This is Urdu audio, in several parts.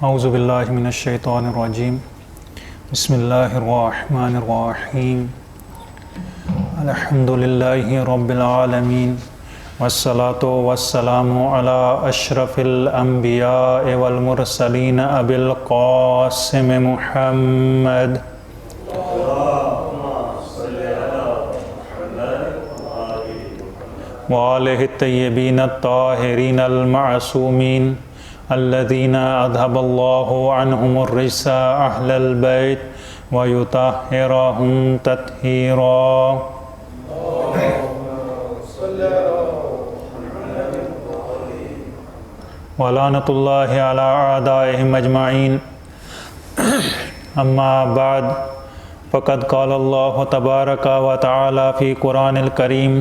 اعوذ باللہ من الشیطان الرجیم بسم اللہ الرحمن الرحیم الحمد للہ رب العالمین والصلاة والسلام علی اشرف الانبیاء والمرسلین ابی القاسم محمد وآلہ الطیبین الطاہرین المعصومین الذين أذهب الله عنهم الرجس أهل البيت ويطهرهم تطهيرا. ولعنة الله على أعدائهم أجمعين. أما بعد فقد قال الله تبارك وتعالى في قرآن الكريم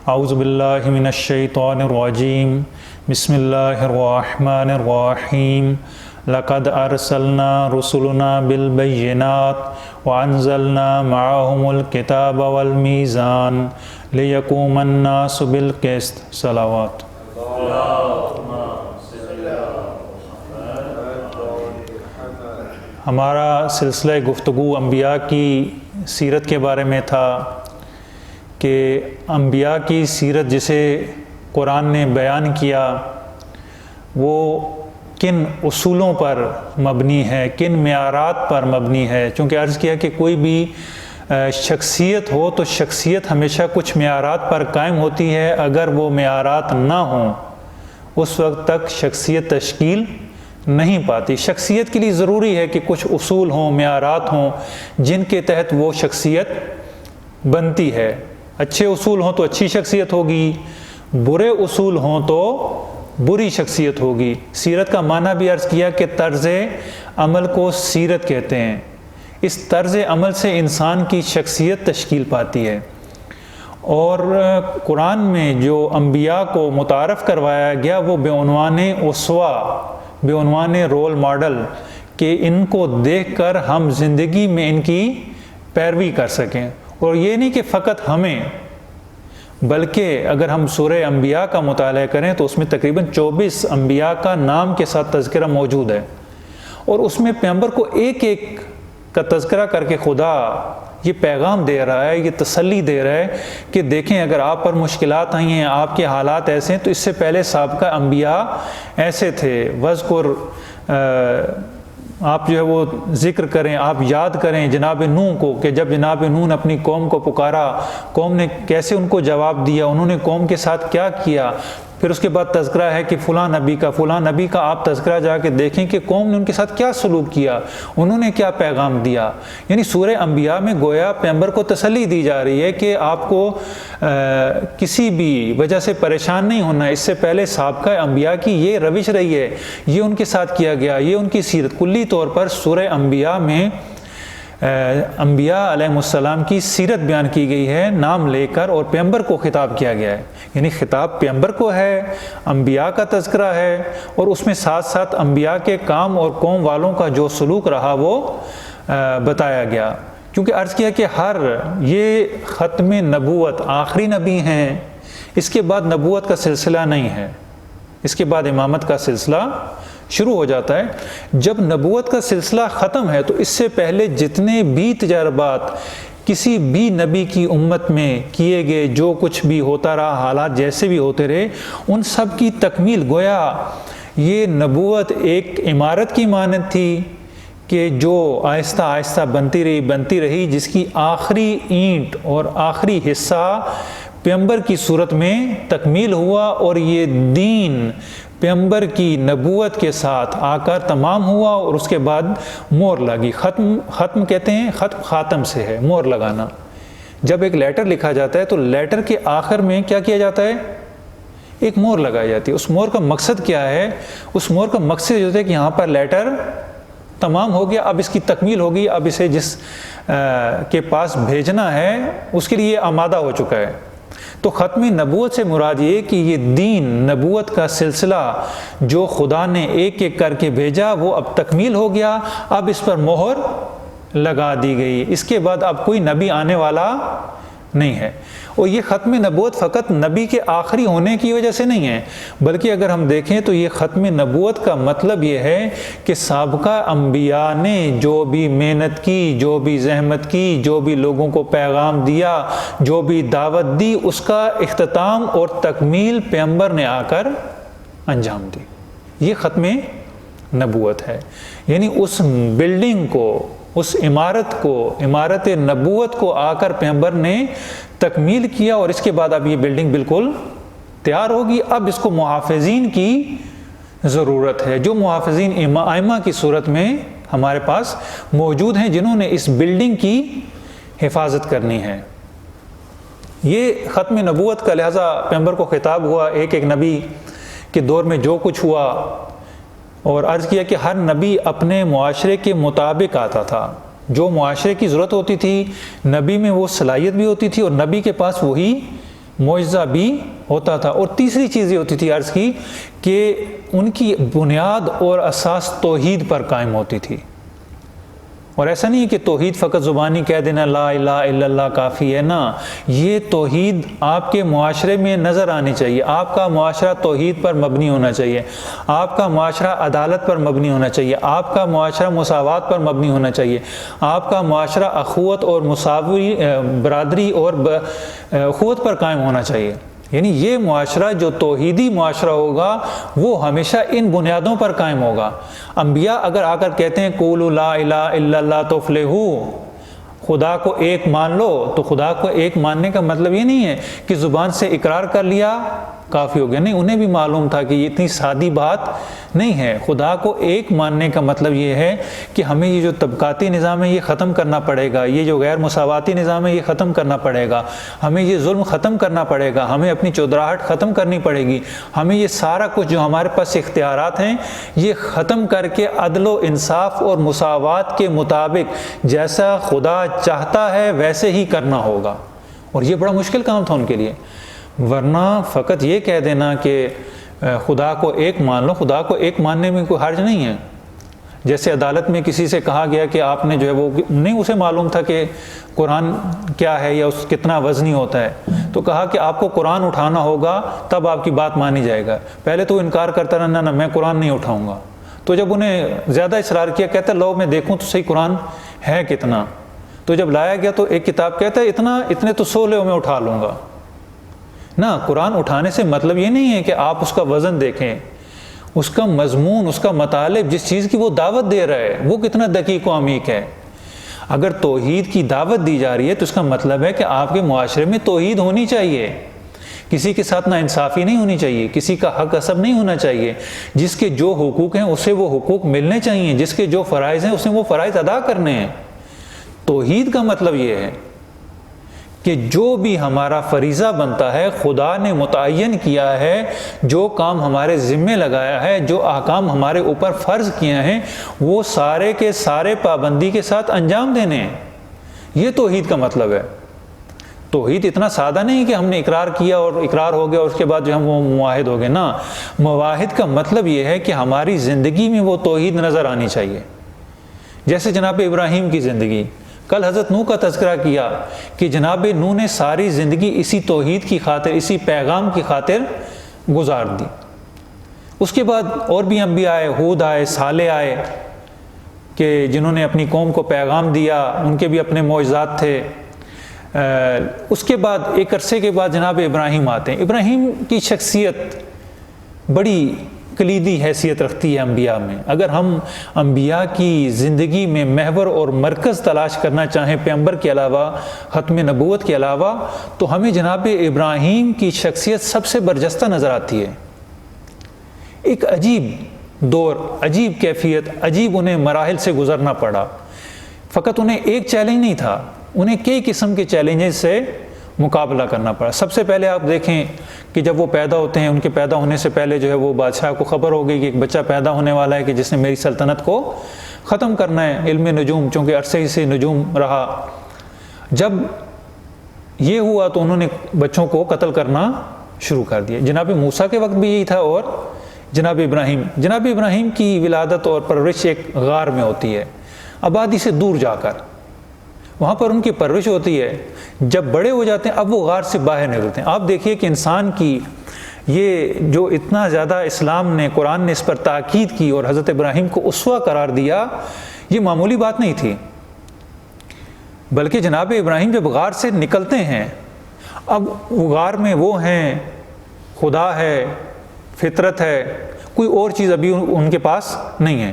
أعوذ بالله من الشيطان الرجيم بسم اللہ الرحمن الرحیم لقد ارسلنا رسلنا بالبینات وانزلنا معهم الکتاب والمیزان لیقوم الناس بالقسط. صلوات. ہمارا سلسلہ گفتگو انبیاء کی سیرت کے بارے میں تھا کہ انبیاء کی سیرت جسے قرآن نے بیان کیا وہ کن اصولوں پر مبنی ہے، کن معیارات پر مبنی ہے. چونکہ عرض کیا کہ کوئی بھی شخصیت ہو تو شخصیت ہمیشہ کچھ معیارات پر قائم ہوتی ہے. اگر وہ معیارات نہ ہوں اس وقت تک شخصیت تشکیل نہیں پاتی. شخصیت کے لیے ضروری ہے کہ کچھ اصول ہوں، معیارات ہوں جن کے تحت وہ شخصیت بنتی ہے. اچھے اصول ہوں تو اچھی شخصیت ہوگی، برے اصول ہوں تو بری شخصیت ہوگی. سیرت کا معنی بھی عرض کیا کہ طرز عمل کو سیرت کہتے ہیں. اس طرز عمل سے انسان کی شخصیت تشکیل پاتی ہے. اور قرآن میں جو انبیاء کو متعارف کروایا گیا وہ بعنوان اسوہ، بعنوان رول ماڈل، کہ ان کو دیکھ کر ہم زندگی میں ان کی پیروی کر سکیں. اور یہ نہیں کہ فقط ہمیں، بلکہ اگر ہم سورہ انبیاء کا مطالعہ کریں تو اس میں تقریباً 24 انبیاء کا نام کے ساتھ تذکرہ موجود ہے. اور اس میں پیغمبر کو ایک ایک کا تذکرہ کر کے خدا یہ پیغام دے رہا ہے، یہ تسلی دے رہا ہے کہ دیکھیں اگر آپ پر مشکلات آئی ہیں، آپ کے حالات ایسے ہیں تو اس سے پہلے سابقہ انبیاء ایسے تھے. وذکر، آپ جو ہے وہ ذکر کریں، آپ یاد کریں جناب نوح کو، کہ جب جناب نوح نے اپنی قوم کو پکارا، قوم نے کیسے ان کو جواب دیا، انہوں نے قوم کے ساتھ کیا کیا. پھر اس کے بعد تذکرہ ہے کہ فلاں نبی کا آپ تذکرہ جا کے دیکھیں کہ قوم نے ان کے ساتھ کیا سلوک کیا، انہوں نے کیا پیغام دیا. یعنی سورہ انبیاء میں گویا پیغمبر کو تسلی دی جا رہی ہے کہ آپ کو کسی بھی وجہ سے پریشان نہیں ہونا. اس سے پہلے سابقہ انبیاء کی یہ روش رہی ہے، یہ ان کے ساتھ کیا گیا، یہ ان کی سیرت. کلی طور پر سورہ انبیاء میں انبیاء علیہ السلام کی سیرت بیان کی گئی ہے نام لے کر، اور پیغمبر کو خطاب کیا گیا ہے. یعنی خطاب پیغمبر کو ہے، انبیاء کا تذکرہ ہے، اور اس میں ساتھ ساتھ انبیاء کے کام اور قوم والوں کا جو سلوک رہا وہ بتایا گیا. کیونکہ عرض کیا کہ یہ ختم نبوت، آخری نبی ہیں، اس کے بعد نبوت کا سلسلہ نہیں ہے، اس کے بعد امامت کا سلسلہ شروع ہو جاتا ہے. جب نبوت کا سلسلہ ختم ہے تو اس سے پہلے جتنے بھی تجربات کسی بھی نبی کی امت میں کیے گئے، جو کچھ بھی ہوتا رہا، حالات جیسے بھی ہوتے رہے، ان سب کی تکمیل، گویا یہ نبوت ایک عمارت کی مانند تھی کہ جو آہستہ آہستہ بنتی رہی، جس کی آخری اینٹ اور آخری حصہ پیغمبر کی صورت میں تکمیل ہوا، اور یہ دین پیغمبر کی نبوت کے ساتھ آ کر تمام ہوا. اور اس کے بعد مہر لگی. ختم کہتے ہیں، ختم خاتم سے ہے، مہر لگانا. جب ایک لیٹر لکھا جاتا ہے تو لیٹر کے آخر میں کیا کیا جاتا ہے؟ ایک مہر لگائی جاتی ہے. اس مہر کا مقصد کیا ہے؟ اس مہر کا مقصد یہ ہوتا ہے کہ یہاں پر لیٹر تمام ہو گیا، اب اس کی تکمیل ہوگی، اب اسے جس کے پاس بھیجنا ہے اس کے لیے آمادہ ہو چکا ہے. تو ختم نبوت سے مراد یہ کہ یہ دین، نبوت کا سلسلہ جو خدا نے ایک ایک کر کے بھیجا وہ اب تکمیل ہو گیا، اب اس پر مہر لگا دی گئی. اس کے بعد اب کوئی نبی آنے والا نہیں ہے۔ اور یہ ختم نبوت فقط نبی کے آخری ہونے کی وجہ سے نہیں ہے، بلکہ اگر ہم دیکھیں تو یہ ختم نبوت کا مطلب یہ ہے کہ سابقہ انبیاء نے جو بھی محنت کی، جو بھی زحمت کی، جو بھی لوگوں کو پیغام دیا، جو بھی دعوت دی، اس کا اختتام اور تکمیل پیغمبر نے آ کر انجام دی۔ یہ ختم نبوت ہے، یعنی اس بلڈنگ کو، اس عمارت کو، عمارت نبوت کو آ کر پیغمبر نے تکمیل کیا، اور اس کے بعد اب یہ بلڈنگ بالکل تیار ہوگی۔ اب اس کو محافظین کی ضرورت ہے، جو محافظین ائمہ کی صورت میں ہمارے پاس موجود ہیں، جنہوں نے اس بلڈنگ کی حفاظت کرنی ہے۔ یہ ختم نبوت کا لہذا پیغمبر کو خطاب ہوا ایک ایک نبی کے دور میں جو کچھ ہوا، اور عرض کیا کہ ہر نبی اپنے معاشرے کے مطابق آتا تھا، جو معاشرے کی ضرورت ہوتی تھی نبی میں وہ صلاحیت بھی ہوتی تھی، اور نبی کے پاس وہی معجزہ بھی ہوتا تھا۔ اور تیسری چیز یہ ہوتی تھی، عرض کی کہ ان کی بنیاد اور اساس توحید پر قائم ہوتی تھی۔ اور ایسا نہیں ہے کہ توحید فقط زبانی کہہ دینا لا الہ الا اللہ کافی ہے، نا، یہ توحید آپ کے معاشرے میں نظر آنی چاہیے۔ آپ کا معاشرہ توحید پر مبنی ہونا چاہیے، آپ کا معاشرہ عدالت پر مبنی ہونا چاہیے، آپ کا معاشرہ مساوات پر مبنی ہونا چاہیے، آپ کا معاشرہ اخوت اور مساوی برادری اور اخوت پر قائم ہونا چاہیے۔ یعنی یہ معاشرہ جو توحیدی معاشرہ ہوگا وہ ہمیشہ ان بنیادوں پر قائم ہوگا۔ انبیاء اگر آ کر کہتے ہیں قولوا لا الہ الا اللہ تفلحوا، خدا کو ایک مان لو، تو خدا کو ایک ماننے کا مطلب یہ نہیں ہے کہ زبان سے اقرار کر لیا کافی ہو گیا، نہیں، انہیں بھی معلوم تھا کہ یہ اتنی سادی بات نہیں ہے۔ خدا کو ایک ماننے کا مطلب یہ ہے کہ ہمیں یہ جو طبقاتی نظام ہے یہ ختم کرنا پڑے گا، یہ جو غیر مساواتی نظام ہے یہ ختم کرنا پڑے گا، ہمیں یہ ظلم ختم کرنا پڑے گا، ہمیں اپنی چودراہٹ ختم کرنی پڑے گی، ہمیں یہ سارا کچھ جو ہمارے پاس اختیارات ہیں یہ ختم کر کے عدل و انصاف اور مساوات کے مطابق جیسا خدا چاہتا ہے ویسے ہی کرنا ہوگا۔ اور یہ بڑا مشکل کام تھا ان کے لیے، ورنہ فقط یہ کہہ دینا کہ خدا کو ایک مان لو، خدا کو ایک ماننے میں کوئی حرج نہیں ہے۔ جیسے عدالت میں کسی سے کہا گیا کہ آپ نے جو ہے وہ نہیں، اسے معلوم تھا کہ قرآن کیا ہے یا اس کتنا وزنی ہوتا ہے، تو کہا کہ آپ کو قرآن اٹھانا ہوگا تب آپ کی بات مانی جائے گا۔ پہلے تو انکار کرتا رہا، نہ میں قرآن نہیں اٹھاؤں گا۔ تو جب انہیں زیادہ اصرار کیا، کہتا لو میں دیکھوں تو صحیح قرآن ہے کتنا، تو جب لایا گیا تو ایک کتاب کہتا ہے اتنے تو 100 لے میں اٹھا لوں گا۔ نہ، قرآن اٹھانے سے مطلب یہ نہیں ہے کہ آپ اس کا وزن دیکھیں، اس کا مضمون، اس کا مطالب، جس چیز کی وہ دعوت دے رہا ہے وہ کتنا دقیق و عمیق ہے۔ اگر توحید کی دعوت دی جا رہی ہے تو اس کا مطلب ہے کہ آپ کے معاشرے میں توحید ہونی چاہیے، کسی کے ساتھ نا انصافی نہیں ہونی چاہیے، کسی کا حق غصب نہیں ہونا چاہیے، جس کے جو حقوق ہیں اسے وہ حقوق ملنے چاہیے، جس کے جو فرائض ہیں اسے وہ فرائض ادا کرنے ہیں۔ توحید کا مطلب یہ ہے کہ جو بھی ہمارا فریضہ بنتا ہے خدا نے متعین کیا ہے، جو کام ہمارے ذمے لگایا ہے، جو احکام ہمارے اوپر فرض کیے ہیں، وہ سارے کے سارے پابندی کے ساتھ انجام دینے ہیں۔ یہ توحید کا مطلب ہے۔ توحید اتنا سادہ نہیں کہ ہم نے اقرار کیا اور اقرار ہو گیا اور اس کے بعد جو ہم وہ موحد ہو گئے، نا، موحد کا مطلب یہ ہے کہ ہماری زندگی میں وہ توحید نظر آنی چاہیے۔ جیسے جناب ابراہیم کی زندگی، کل حضرت نوح کا تذکرہ کیا کہ جناب نوح نے ساری زندگی اسی توحید کی خاطر، اسی پیغام کی خاطر گزار دی۔ اس کے بعد اور بھی انبیاء آئے، ہود آئے، صالح آئے، کہ جنہوں نے اپنی قوم کو پیغام دیا، ان کے بھی اپنے معجزات تھے۔ اس کے بعد ایک عرصے کے بعد جناب ابراہیم آتے ہیں۔ ابراہیم کی شخصیت بڑی کلیدی حیثیت رکھتی ہے انبیاء میں۔ اگر ہم انبیاء کی زندگی میں محور اور مرکز تلاش کرنا چاہیں پیغمبر کے علاوہ، ختم نبوت کے علاوہ، تو ہمیں جناب ابراہیم کی شخصیت سب سے برجستہ نظر آتی ہے۔ ایک عجیب دور، عجیب کیفیت، عجیب انہیں مراحل سے گزرنا پڑا۔ فقط انہیں ایک چیلنج نہیں تھا، انہیں کئی قسم کے چیلنجز سے مقابلہ کرنا پڑا۔ سب سے پہلے آپ دیکھیں کہ جب وہ پیدا ہوتے ہیں، ان کے پیدا ہونے سے پہلے جو ہے وہ بادشاہ کو خبر ہو گئی کہ ایک بچہ پیدا ہونے والا ہے کہ جس نے میری سلطنت کو ختم کرنا ہے۔ علم نجوم، چونکہ عرصے سے نجوم رہا، جب یہ ہوا تو انہوں نے بچوں کو قتل کرنا شروع کر دیا۔ جناب موسیٰ کے وقت بھی یہی تھا، اور جناب ابراہیم کی ولادت اور پرورش ایک غار میں ہوتی ہے، آبادی سے دور جا کر، وہاں پر ان کی پرورش ہوتی ہے. جب بڑے ہو جاتے ہیں اب وہ غار سے باہر نکلتے ہیں. آپ دیکھیے کہ انسان کی یہ جو اتنا زیادہ اسلام نے، قرآن نے اس پر تاکید کی اور حضرت ابراہیم کو اسوہ قرار دیا، یہ معمولی بات نہیں تھی. بلکہ جناب ابراہیم جب غار سے نکلتے ہیں، اب غار میں وہ ہیں، خدا ہے، فطرت ہے، کوئی اور چیز ابھی ان کے پاس نہیں ہے.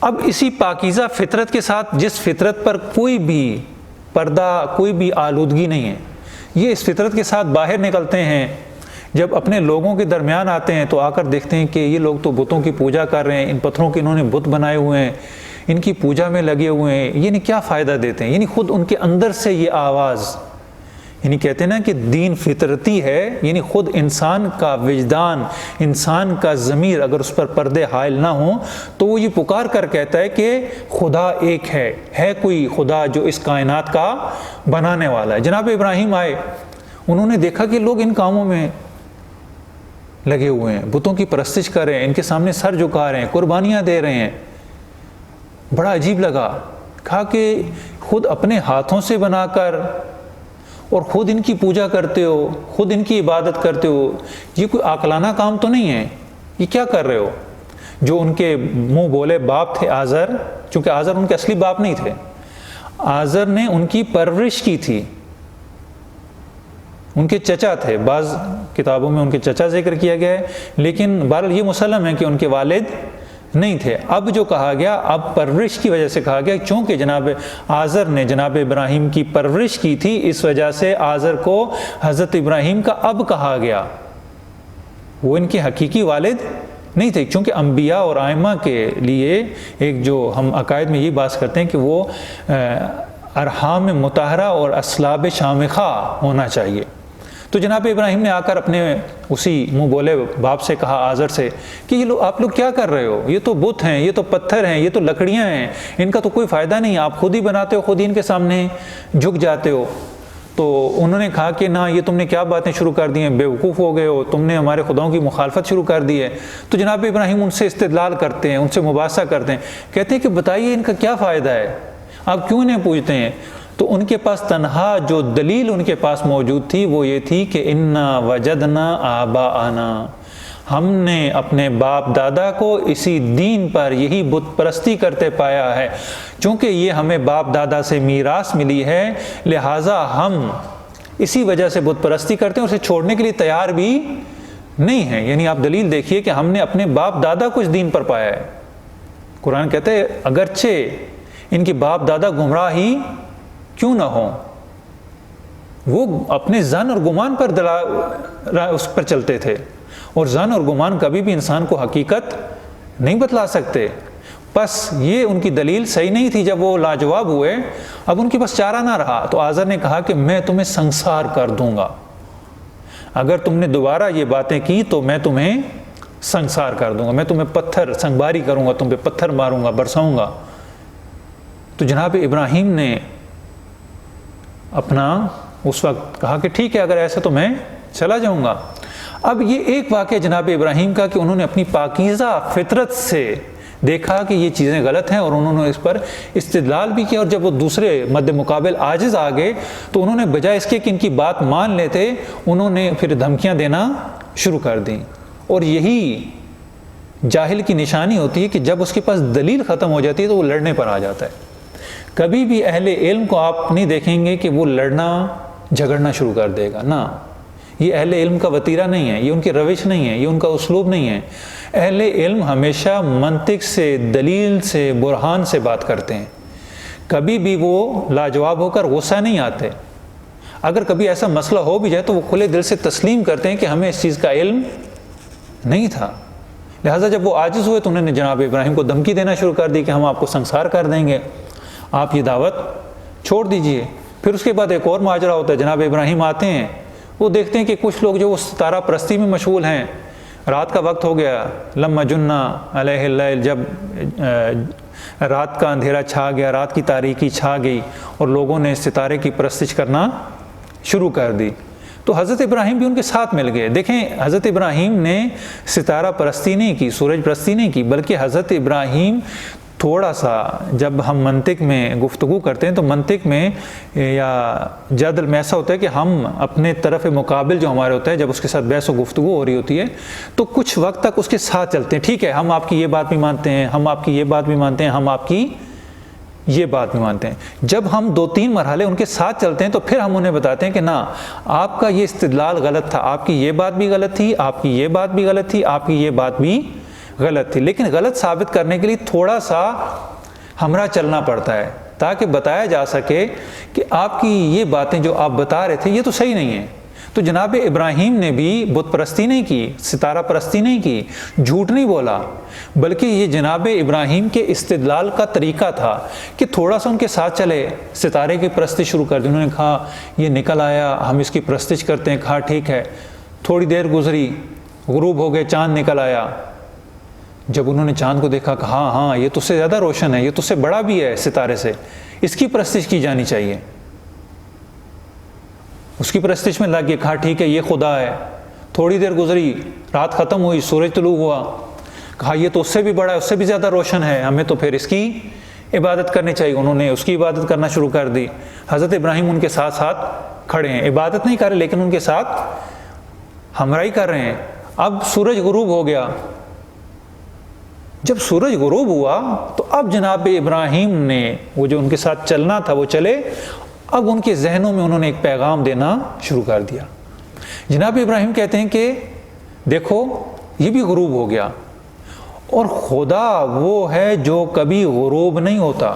اب اسی پاکیزہ فطرت کے ساتھ، جس فطرت پر کوئی بھی پردہ، کوئی بھی آلودگی نہیں ہے، یہ اس فطرت کے ساتھ باہر نکلتے ہیں. جب اپنے لوگوں کے درمیان آتے ہیں تو آ کر دیکھتے ہیں کہ یہ لوگ تو بتوں کی پوجا کر رہے ہیں، ان پتھروں کے انہوں نے بت بنائے ہوئے ہیں، ان کی پوجا میں لگے ہوئے ہیں، یعنی کیا فائدہ دیتے ہیں. یعنی خود ان کے اندر سے یہ آواز، یعنی کہتے ہیں نا کہ دین فطرتی ہے، یعنی خود انسان کا وجدان، انسان کا ضمیر اگر اس پر پردے حائل نہ ہوں تو وہ یہ پکار کر کہتا ہے کہ خدا ایک ہے کوئی خدا جو اس کائنات کا بنانے والا ہے. جناب ابراہیم آئے، انہوں نے دیکھا کہ لوگ ان کاموں میں لگے ہوئے ہیں، بتوں کی پرستش کر رہے ہیں، ان کے سامنے سر جھکا رہے ہیں، قربانیاں دے رہے ہیں. بڑا عجیب لگا. کہا کہ خود اپنے ہاتھوں سے بنا کر اور خود ان کی پوجا کرتے ہو، خود ان کی عبادت کرتے ہو، یہ کوئی عاقلانہ کام تو نہیں ہے، یہ کیا کر رہے ہو؟ جو ان کے منہ بولے باپ تھے آزر، چونکہ آزر ان کے اصلی باپ نہیں تھے، آزر نے ان کی پرورش کی تھی، ان کے چچا تھے. بعض کتابوں میں ان کے چچا ذکر کیا گیا ہے، لیکن بہرحال یہ مسلم ہے کہ ان کے والد نہیں تھے. اب جو کہا گیا، اب پرورش کی وجہ سے کہا گیا، چونکہ جناب آزر نے جناب ابراہیم کی پرورش کی تھی، اس وجہ سے آزر کو حضرت ابراہیم کا اب کہا گیا. وہ ان کے حقیقی والد نہیں تھے، چونکہ انبیاء اور ائمہ کے لیے ایک جو ہم عقائد میں یہ بات کرتے ہیں کہ وہ ارحام مطہرہ اور اسلاب شامخہ ہونا چاہیے. تو جناب ابراہیم نے آ کر اپنے اسی منہ بولے باپ سے کہا، آزر سے، کہ یہ آپ لوگ کیا کر رہے ہو؟ یہ تو بت ہیں، یہ تو پتھر ہیں، یہ تو لکڑیاں ہیں، ان کا تو کوئی فائدہ نہیں، آپ خود ہی بناتے ہو، خود ہی ان کے سامنے جھک جاتے ہو. تو انہوں نے کہا کہ نہ، یہ تم نے کیا باتیں شروع کر دی ہیں، بے وقوف ہو گئے ہو، تم نے ہمارے خداؤں کی مخالفت شروع کر دی ہے. تو جناب ابراہیم ان سے استدلال کرتے ہیں، ان سے مباحثہ کرتے ہیں، کہتے ہیں کہ بتائیے ان کا کیا فائدہ ہے، آپ کیوں انہیں پوجتے ہیں؟ تو ان کے پاس تنہا جو دلیل ان کے پاس موجود تھی وہ یہ تھی کہ انا وجدنا آباءنا، ہم نے اپنے باپ دادا کو اسی دین پر، یہی بت پرستی کرتے پایا ہے. چونکہ یہ ہمیں باپ دادا سے میراث ملی ہے، لہٰذا ہم اسی وجہ سے بت پرستی کرتے ہیں، اسے چھوڑنے کے لیے تیار بھی نہیں ہیں. یعنی آپ دلیل دیکھیے کہ ہم نے اپنے باپ دادا کو اس دین پر پایا ہے. قرآن کہتا ہے اگرچہ ان کے باپ دادا گمراہ ہی کیوں نہ ہوں، وہ اپنے ظن اور گمان پر اس پر چلتے تھے، اور ظن اور گمان کبھی بھی انسان کو حقیقت نہیں بتلا سکتے. بس یہ ان کی دلیل صحیح نہیں تھی. جب وہ لاجواب ہوئے، اب ان کے پاس چارہ نہ رہا، تو آزر نے کہا کہ میں تمہیں سنسار کر دوں گا، اگر تم نے دوبارہ یہ باتیں کی تو میں تمہیں سنسار کر دوں گا، میں تمہیں پتھر سنگباری کروں گا، تم پہ پتھر ماروں گا، برساؤں گا. تو جناب ابراہیم نے اپنا اس وقت کہا کہ ٹھیک ہے، اگر ایسا تو میں چلا جاؤں گا. اب یہ ایک واقعہ جناب ابراہیم کا کہ انہوں نے اپنی پاکیزہ فطرت سے دیکھا کہ یہ چیزیں غلط ہیں، اور انہوں نے اس پر استدلال بھی کیا. اور جب وہ دوسرے مد مقابل عاجز آ گئے تو انہوں نے بجائے اس کے کہ ان کی بات مان لیتے، انہوں نے پھر دھمکیاں دینا شروع کر دیں. اور یہی جاہل کی نشانی ہوتی ہے کہ جب اس کے پاس دلیل ختم ہو جاتی ہے تو وہ لڑنے پر آ جاتا ہے. کبھی بھی اہل علم کو آپ نہیں دیکھیں گے کہ وہ لڑنا جھگڑنا شروع کر دے گا، نہ، یہ اہل علم کا وتیرہ نہیں ہے، یہ ان کی روش نہیں ہے، یہ ان کا اسلوب نہیں ہے. اہل علم ہمیشہ منطق سے، دلیل سے، برہان سے بات کرتے ہیں. کبھی بھی وہ لاجواب ہو کر غصہ نہیں آتے. اگر کبھی ایسا مسئلہ ہو بھی جائے تو وہ کھلے دل سے تسلیم کرتے ہیں کہ ہمیں اس چیز کا علم نہیں تھا. لہٰذا جب وہ عاجز ہوئے تو انہوں نے جناب ابراہیم کو دھمکی دینا شروع کر دی کہ ہم آپ کو سنسار کر دیں گے، آپ یہ دعوت چھوڑ دیجئے. پھر اس کے بعد ایک اور ماجرا ہوتا ہے. جناب ابراہیم آتے ہیں، وہ دیکھتے ہیں کہ کچھ لوگ جو وہ ستارہ پرستی میں مشغول ہیں. رات کا وقت ہو گیا، لما جنّا علیہ اللیل، جب رات کا اندھیرا چھا گیا، رات کی تاریکی چھا گئی اور لوگوں نے ستارے کی پرستش کرنا شروع کر دی. تو حضرت ابراہیم بھی ان کے ساتھ مل گئے. دیکھیں، حضرت ابراہیم نے ستارہ پرستی نہیں کی، سورج پرستی نہیں کی، بلکہ حضرت ابراہیم تھوڑا سا جب ہم منطق میں گفتگو کرتے ہیں تو منطق میں یا جدل میں ایسا ہوتا ہے کہ ہم اپنے طرف مقابل جو ہمارے ہوتا ہے جب اس کے ساتھ بحث و گفتگو ہو رہی ہوتی ہے تو کچھ وقت تک اس کے ساتھ چلتے ہیں، ٹھیک ہے ہم آپ کی یہ بات بھی مانتے ہیں، ہم آپ کی یہ بات بھی مانتے ہیں، ہم آپ کی یہ بات بھی مانتے ہیں۔ جب ہم 2-3 مرحلے ان کے ساتھ چلتے ہیں تو پھر ہم انہیں بتاتے ہیں کہ نہ آپ کا یہ استدلال غلط تھا، آپ کی یہ بات بھی غلط تھی، آپ کی یہ بات بھی غلط تھی، آپ کی یہ بات بھی غلط تھی، لیکن غلط ثابت کرنے کے لیے تھوڑا سا ہمراہ چلنا پڑتا ہے تاکہ بتایا جا سکے کہ آپ کی یہ باتیں جو آپ بتا رہے تھے یہ تو صحیح نہیں ہیں۔ تو جناب ابراہیم نے بھی بت پرستی نہیں کی، ستارہ پرستی نہیں کی، جھوٹ نہیں بولا، بلکہ یہ جناب ابراہیم کے استدلال کا طریقہ تھا کہ تھوڑا سا ان کے ساتھ چلے، ستارے کی پرستی شروع کر دی، انہوں نے کہا یہ نکل آیا ہم اس کی پرستش کرتے ہیں، کہا ٹھیک ہے، تھوڑی دیر گزری، غروب ہو گئے، چاند نکل آیا، جب انہوں نے چاند کو دیکھا کہ ہاں ہاں یہ تو اس سے زیادہ روشن ہے، یہ تو اس سے بڑا بھی ہے ستارے سے، اس کی پرستش کی جانی چاہیے، اس کی پرستش میں لگ گئے، کہا ٹھیک ہے یہ خدا ہے۔ تھوڑی دیر گزری، رات ختم ہوئی، سورج طلوع ہوا، کہا یہ تو اس سے بھی بڑا ہے، اس سے بھی زیادہ روشن ہے، ہمیں تو پھر اس کی عبادت کرنی چاہیے، انہوں نے اس کی عبادت کرنا شروع کر دی۔ حضرت ابراہیم ان کے ساتھ ساتھ کھڑے ہیں، عبادت نہیں کر رہے لیکن ان کے ساتھ ہمراہی کر رہے ہیں۔ اب سورج غروب ہو گیا، جب سورج غروب ہوا تو اب جناب ابراہیم نے وہ جو ان کے ساتھ چلنا تھا وہ چلے، اب ان کے ذہنوں میں انہوں نے ایک پیغام دینا شروع کر دیا۔ جناب ابراہیم کہتے ہیں کہ دیکھو یہ بھی غروب ہو گیا، اور خدا وہ ہے جو کبھی غروب نہیں ہوتا،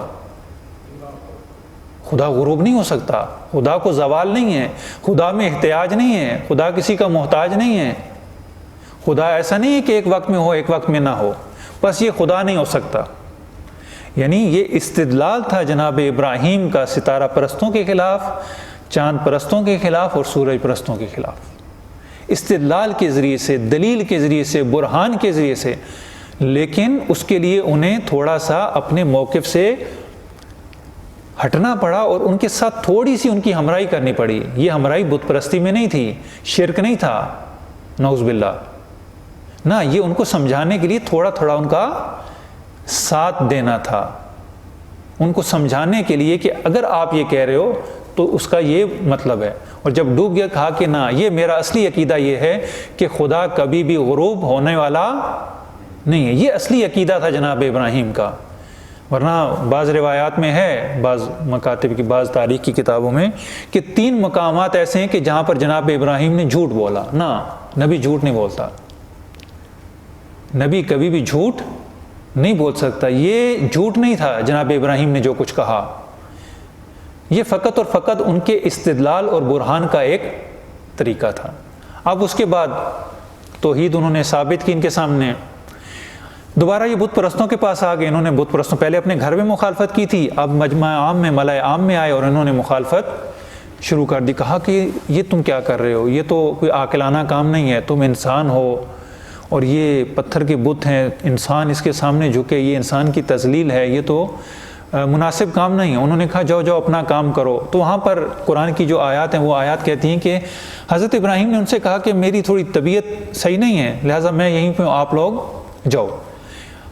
خدا غروب نہیں ہو سکتا، خدا کو زوال نہیں ہے، خدا میں احتیاج نہیں ہے، خدا کسی کا محتاج نہیں ہے، خدا ایسا نہیں ہے کہ ایک وقت میں ہو ایک وقت میں نہ ہو، بس یہ خدا نہیں ہو سکتا۔ یعنی یہ استدلال تھا جناب ابراہیم کا ستارہ پرستوں کے خلاف، چاند پرستوں کے خلاف اور سورج پرستوں کے خلاف، استدلال کے ذریعے سے، دلیل کے ذریعے سے، برہان کے ذریعے سے، لیکن اس کے لیے انہیں تھوڑا سا اپنے موقف سے ہٹنا پڑا اور ان کے ساتھ تھوڑی سی ان کی ہمراہی کرنی پڑی۔ یہ ہمراہی بت پرستی میں نہیں تھی، شرک نہیں تھا، نعوذ باللہ، نہ، یہ ان کو سمجھانے کے لیے تھوڑا تھوڑا ان کا ساتھ دینا تھا، ان کو سمجھانے کے لیے کہ اگر آپ یہ کہہ رہے ہو تو اس کا یہ مطلب ہے۔ اور جب ڈوب گیا کہا کہ نہ، یہ میرا اصلی عقیدہ یہ ہے کہ خدا کبھی بھی غروب ہونے والا نہیں ہے، یہ اصلی عقیدہ تھا جناب ابراہیم کا۔ ورنہ بعض روایات میں ہے، بعض مکاتب کی، بعض تاریخ کی کتابوں میں کہ 3 مقامات ایسے ہیں کہ جہاں پر جناب ابراہیم نے جھوٹ بولا۔ نہ، نبی جھوٹ نہیں بولتا، نبی کبھی بھی جھوٹ نہیں بول سکتا۔ یہ جھوٹ نہیں تھا جناب ابراہیم نے جو کچھ کہا، یہ فقط اور فقط ان کے استدلال اور برہان کا ایک طریقہ تھا۔ اب اس کے بعد توحید انہوں نے ثابت کی ان کے سامنے، دوبارہ یہ بت پرستوں کے پاس آ گئے۔ انہوں نے بت پرستوں، پہلے اپنے گھر میں مخالفت کی تھی، اب مجمع عام میں، ملأ عام میں آئے اور انہوں نے مخالفت شروع کر دی۔ کہا کہ یہ تم کیا کر رہے ہو، یہ تو کوئی عاقلانہ کام نہیں ہے، تم انسان ہو اور یہ پتھر کے بت ہیں، انسان اس کے سامنے جھکے، یہ انسان کی تذلیل ہے، یہ تو مناسب کام نہیں ہے۔ انہوں نے کہا جاؤ جاؤ اپنا کام کرو۔ تو وہاں پر قرآن کی جو آیات ہیں وہ آیات کہتی ہیں کہ حضرت ابراہیم نے ان سے کہا کہ میری تھوڑی طبیعت صحیح نہیں ہے، لہٰذا میں یہیں پہ، آپ لوگ جاؤ۔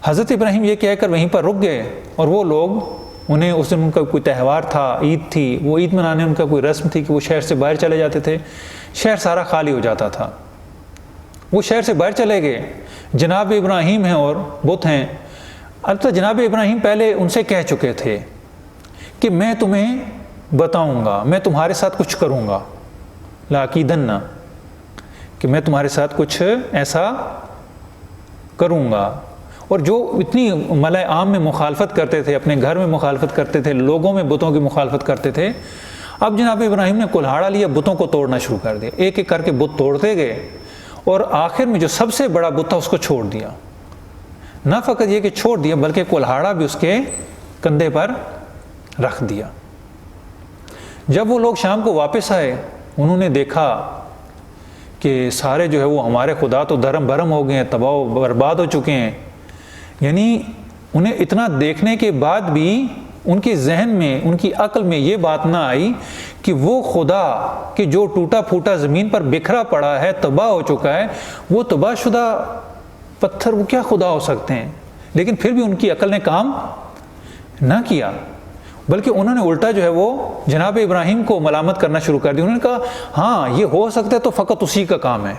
حضرت ابراہیم یہ کہہ کر وہیں پر رک گئے، اور وہ لوگ، انہیں اس دن ان کا کوئی تہوار تھا، عید تھی، وہ عید منانے ان کا کوئی رسم تھی کہ وہ شہر سے باہر چلے جاتے تھے، شہر سارا خالی ہو جاتا تھا، وہ شہر سے باہر چلے گئے۔ جناب ابراہیم ہیں اور بت ہیں۔ البتہ جناب ابراہیم پہلے ان سے کہہ چکے تھے کہ میں تمہیں بتاؤں گا، میں تمہارے ساتھ کچھ کروں گا، لاقیدن، کہ میں تمہارے ساتھ کچھ ایسا کروں گا۔ اور جو اتنی ملأ عام میں مخالفت کرتے تھے، اپنے گھر میں مخالفت کرتے تھے، لوگوں میں بتوں کی مخالفت کرتے تھے، اب جناب ابراہیم نے کلہاڑا لیا، بتوں کو توڑنا شروع کر دیا، ایک ایک کر کے بت توڑتے گئے، اور آخر میں جو سب سے بڑا بت تھا اس کو چھوڑ دیا۔ نہ فقط یہ کہ چھوڑ دیا بلکہ کلہاڑا بھی اس کے کندھے پر رکھ دیا۔ جب وہ لوگ شام کو واپس آئے، انہوں نے دیکھا کہ سارے جو ہے وہ ہمارے خدا تو دھرم بھرم ہو گئے ہیں، تباہ و برباد ہو چکے ہیں۔ یعنی انہیں اتنا دیکھنے کے بعد بھی ان کے ذہن میں، ان کی عقل میں یہ بات نہ آئی کہ وہ خدا کہ جو ٹوٹا پھوٹا زمین پر بکھرا پڑا ہے، تباہ ہو چکا ہے، وہ تباہ شدہ پتھر وہ کیا خدا ہو سکتے ہیں؟ لیکن پھر بھی ان کی عقل نے کام نہ کیا، بلکہ انہوں نے الٹا جو ہے وہ جناب ابراہیم کو ملامت کرنا شروع کر دی. انہوں نے کہا ہاں یہ ہو سکتا ہے تو فقط اسی کا کام ہے.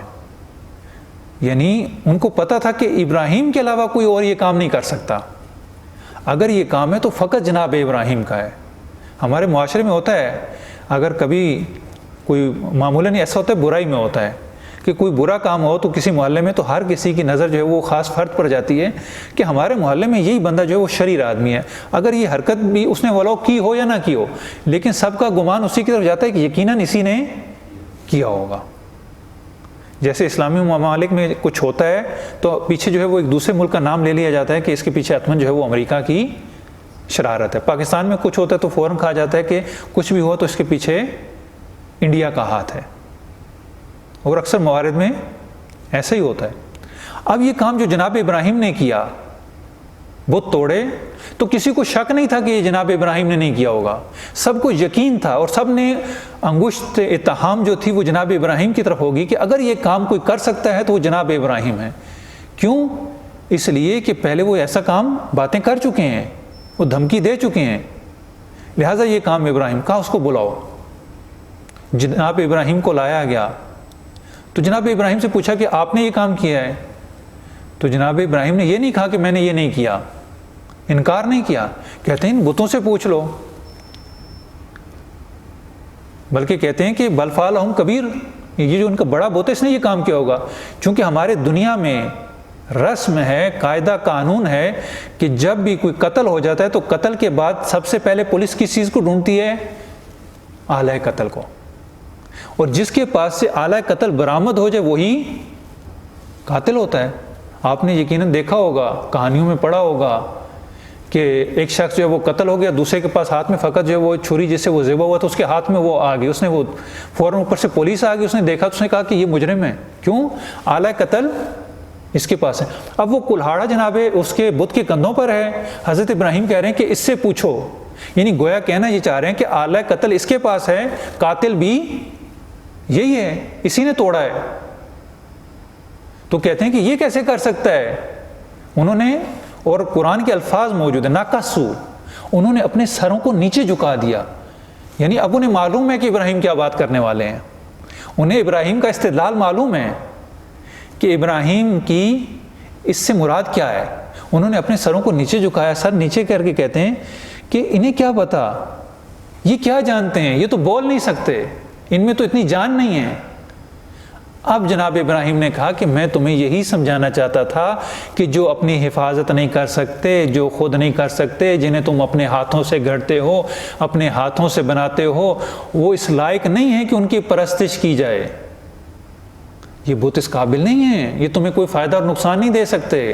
یعنی ان کو پتا تھا کہ ابراہیم کے علاوہ کوئی اور یہ کام نہیں کر سکتا. اگر یہ کام ہے تو فقط جناب ابراہیم کا ہے. ہمارے معاشرے میں ہوتا ہے، اگر کبھی کوئی معمولاً ایسا ہوتا ہے، برائی میں ہوتا ہے کہ کوئی برا کام ہو تو کسی محلے میں تو ہر کسی کی نظر جو ہے وہ خاص فرد پر جاتی ہے کہ ہمارے محلے میں یہی بندہ جو ہے وہ شریر آدمی ہے. اگر یہ حرکت بھی اس نے ولو کی ہو یا نہ کی ہو، لیکن سب کا گمان اسی کی طرف جاتا ہے کہ یقیناً اسی نے کیا ہوگا. جیسے اسلامی ممالک میں کچھ ہوتا ہے تو پیچھے جو ہے وہ ایک دوسرے ملک کا نام لے لیا جاتا ہے کہ اس کے پیچھے حتماً جو ہے وہ امریکہ کی شرارت ہے. پاکستان میں کچھ ہوتا ہے تو فوراً کہا جاتا ہے کہ کچھ بھی ہو تو اس کے پیچھے انڈیا کا ہاتھ ہے، اور اکثر موارد میں ایسا ہی ہوتا ہے. اب یہ کام جو جناب ابراہیم نے کیا، بت توڑے، تو کسی کو شک نہیں تھا کہ یہ جناب ابراہیم نے نہیں کیا ہوگا. سب کو یقین تھا اور سب نے انگشت اتہام جو تھی وہ جناب ابراہیم کی طرف ہوگی کہ اگر یہ کام کوئی کر سکتا ہے تو وہ جناب ابراہیم ہے. کیوں؟ اس لیے کہ پہلے وہ ایسا کام باتیں کر چکے ہیں، وہ دھمکی دے چکے ہیں، لہٰذا یہ کام ابراہیم کا. اس کو بلاؤ. جناب ابراہیم کو لایا گیا تو جناب ابراہیم سے پوچھا کہ آپ نے یہ کام کیا ہے؟ تو جناب ابراہیم نے یہ نہیں کہا کہ میں نے یہ نہیں کیا، انکار نہیں کیا. کہتے ہیں ان بتوں سے پوچھ لو، بلکہ کہتے ہیں کہ بل فعلہم کبیر، یہ جو ان کا بڑا بت ہے اس نے یہ کام کیا ہوگا. چونکہ ہمارے دنیا میں رسم ہے، قاعدہ قانون ہے کہ جب بھی کوئی قتل ہو جاتا ہے تو قتل کے بعد سب سے پہلے پولیس کس چیز کو ڈھونڈتی ہے؟ آلہ قتل کو. اور جس کے پاس سے آلہ قتل برآمد ہو جائے وہی قاتل ہوتا ہے. آپ نے یقیناً دیکھا ہوگا، کہانیوں میں پڑھا ہوگا کہ ایک شخص جو ہے وہ قتل ہو گیا، دوسرے کے پاس ہاتھ میں فقط جو ہے وہ چھری جس سے وہ ذبح ہوا تھا اس کے ہاتھ میں وہ آ گئی، اس نے وہ فوراً اوپر سے پولیس آ گئی، اس نے دیکھا تو اس نے کہا کہ یہ مجرم ہے. کیوں؟ آلہ قتل اس کے پاس ہے. اب وہ کلہاڑا جناب اس کے بت کے کندھوں پر ہے. حضرت ابراہیم کہہ رہے ہیں کہ اس سے پوچھو، یعنی گویا کہنا یہ چاہ رہے ہیں کہ آلہ قتل اس کے پاس ہے، قاتل بھی یہی ہے، اسی نے توڑا ہے. تو کہتے ہیں کہ یہ کیسے کر سکتا ہے؟ انہوں نے، اور قرآن کے الفاظ موجود ہیں، ناقصو، انہوں نے اپنے سروں کو نیچے جھکا دیا. یعنی اب انہیں معلوم ہے کہ ابراہیم کیا بات کرنے والے ہیں، انہیں ابراہیم کا استدلال معلوم ہے کہ ابراہیم کی اس سے مراد کیا ہے. انہوں نے اپنے سروں کو نیچے جھکایا، سر نیچے کر کے کہتے ہیں کہ انہیں کیا پتا، یہ کیا جانتے ہیں، یہ تو بول نہیں سکتے، ان میں تو اتنی جان نہیں ہے. اب جناب ابراہیم نے کہا کہ میں تمہیں یہی سمجھانا چاہتا تھا کہ جو اپنی حفاظت نہیں کر سکتے، جو خود نہیں کر سکتے، جنہیں تم اپنے ہاتھوں سے گھڑتے ہو، اپنے ہاتھوں سے بناتے ہو، وہ اس لائق نہیں ہے کہ ان کی پرستش کی جائے. یہ بت اس قابل نہیں ہیں، یہ تمہیں کوئی فائدہ اور نقصان نہیں دے سکتے،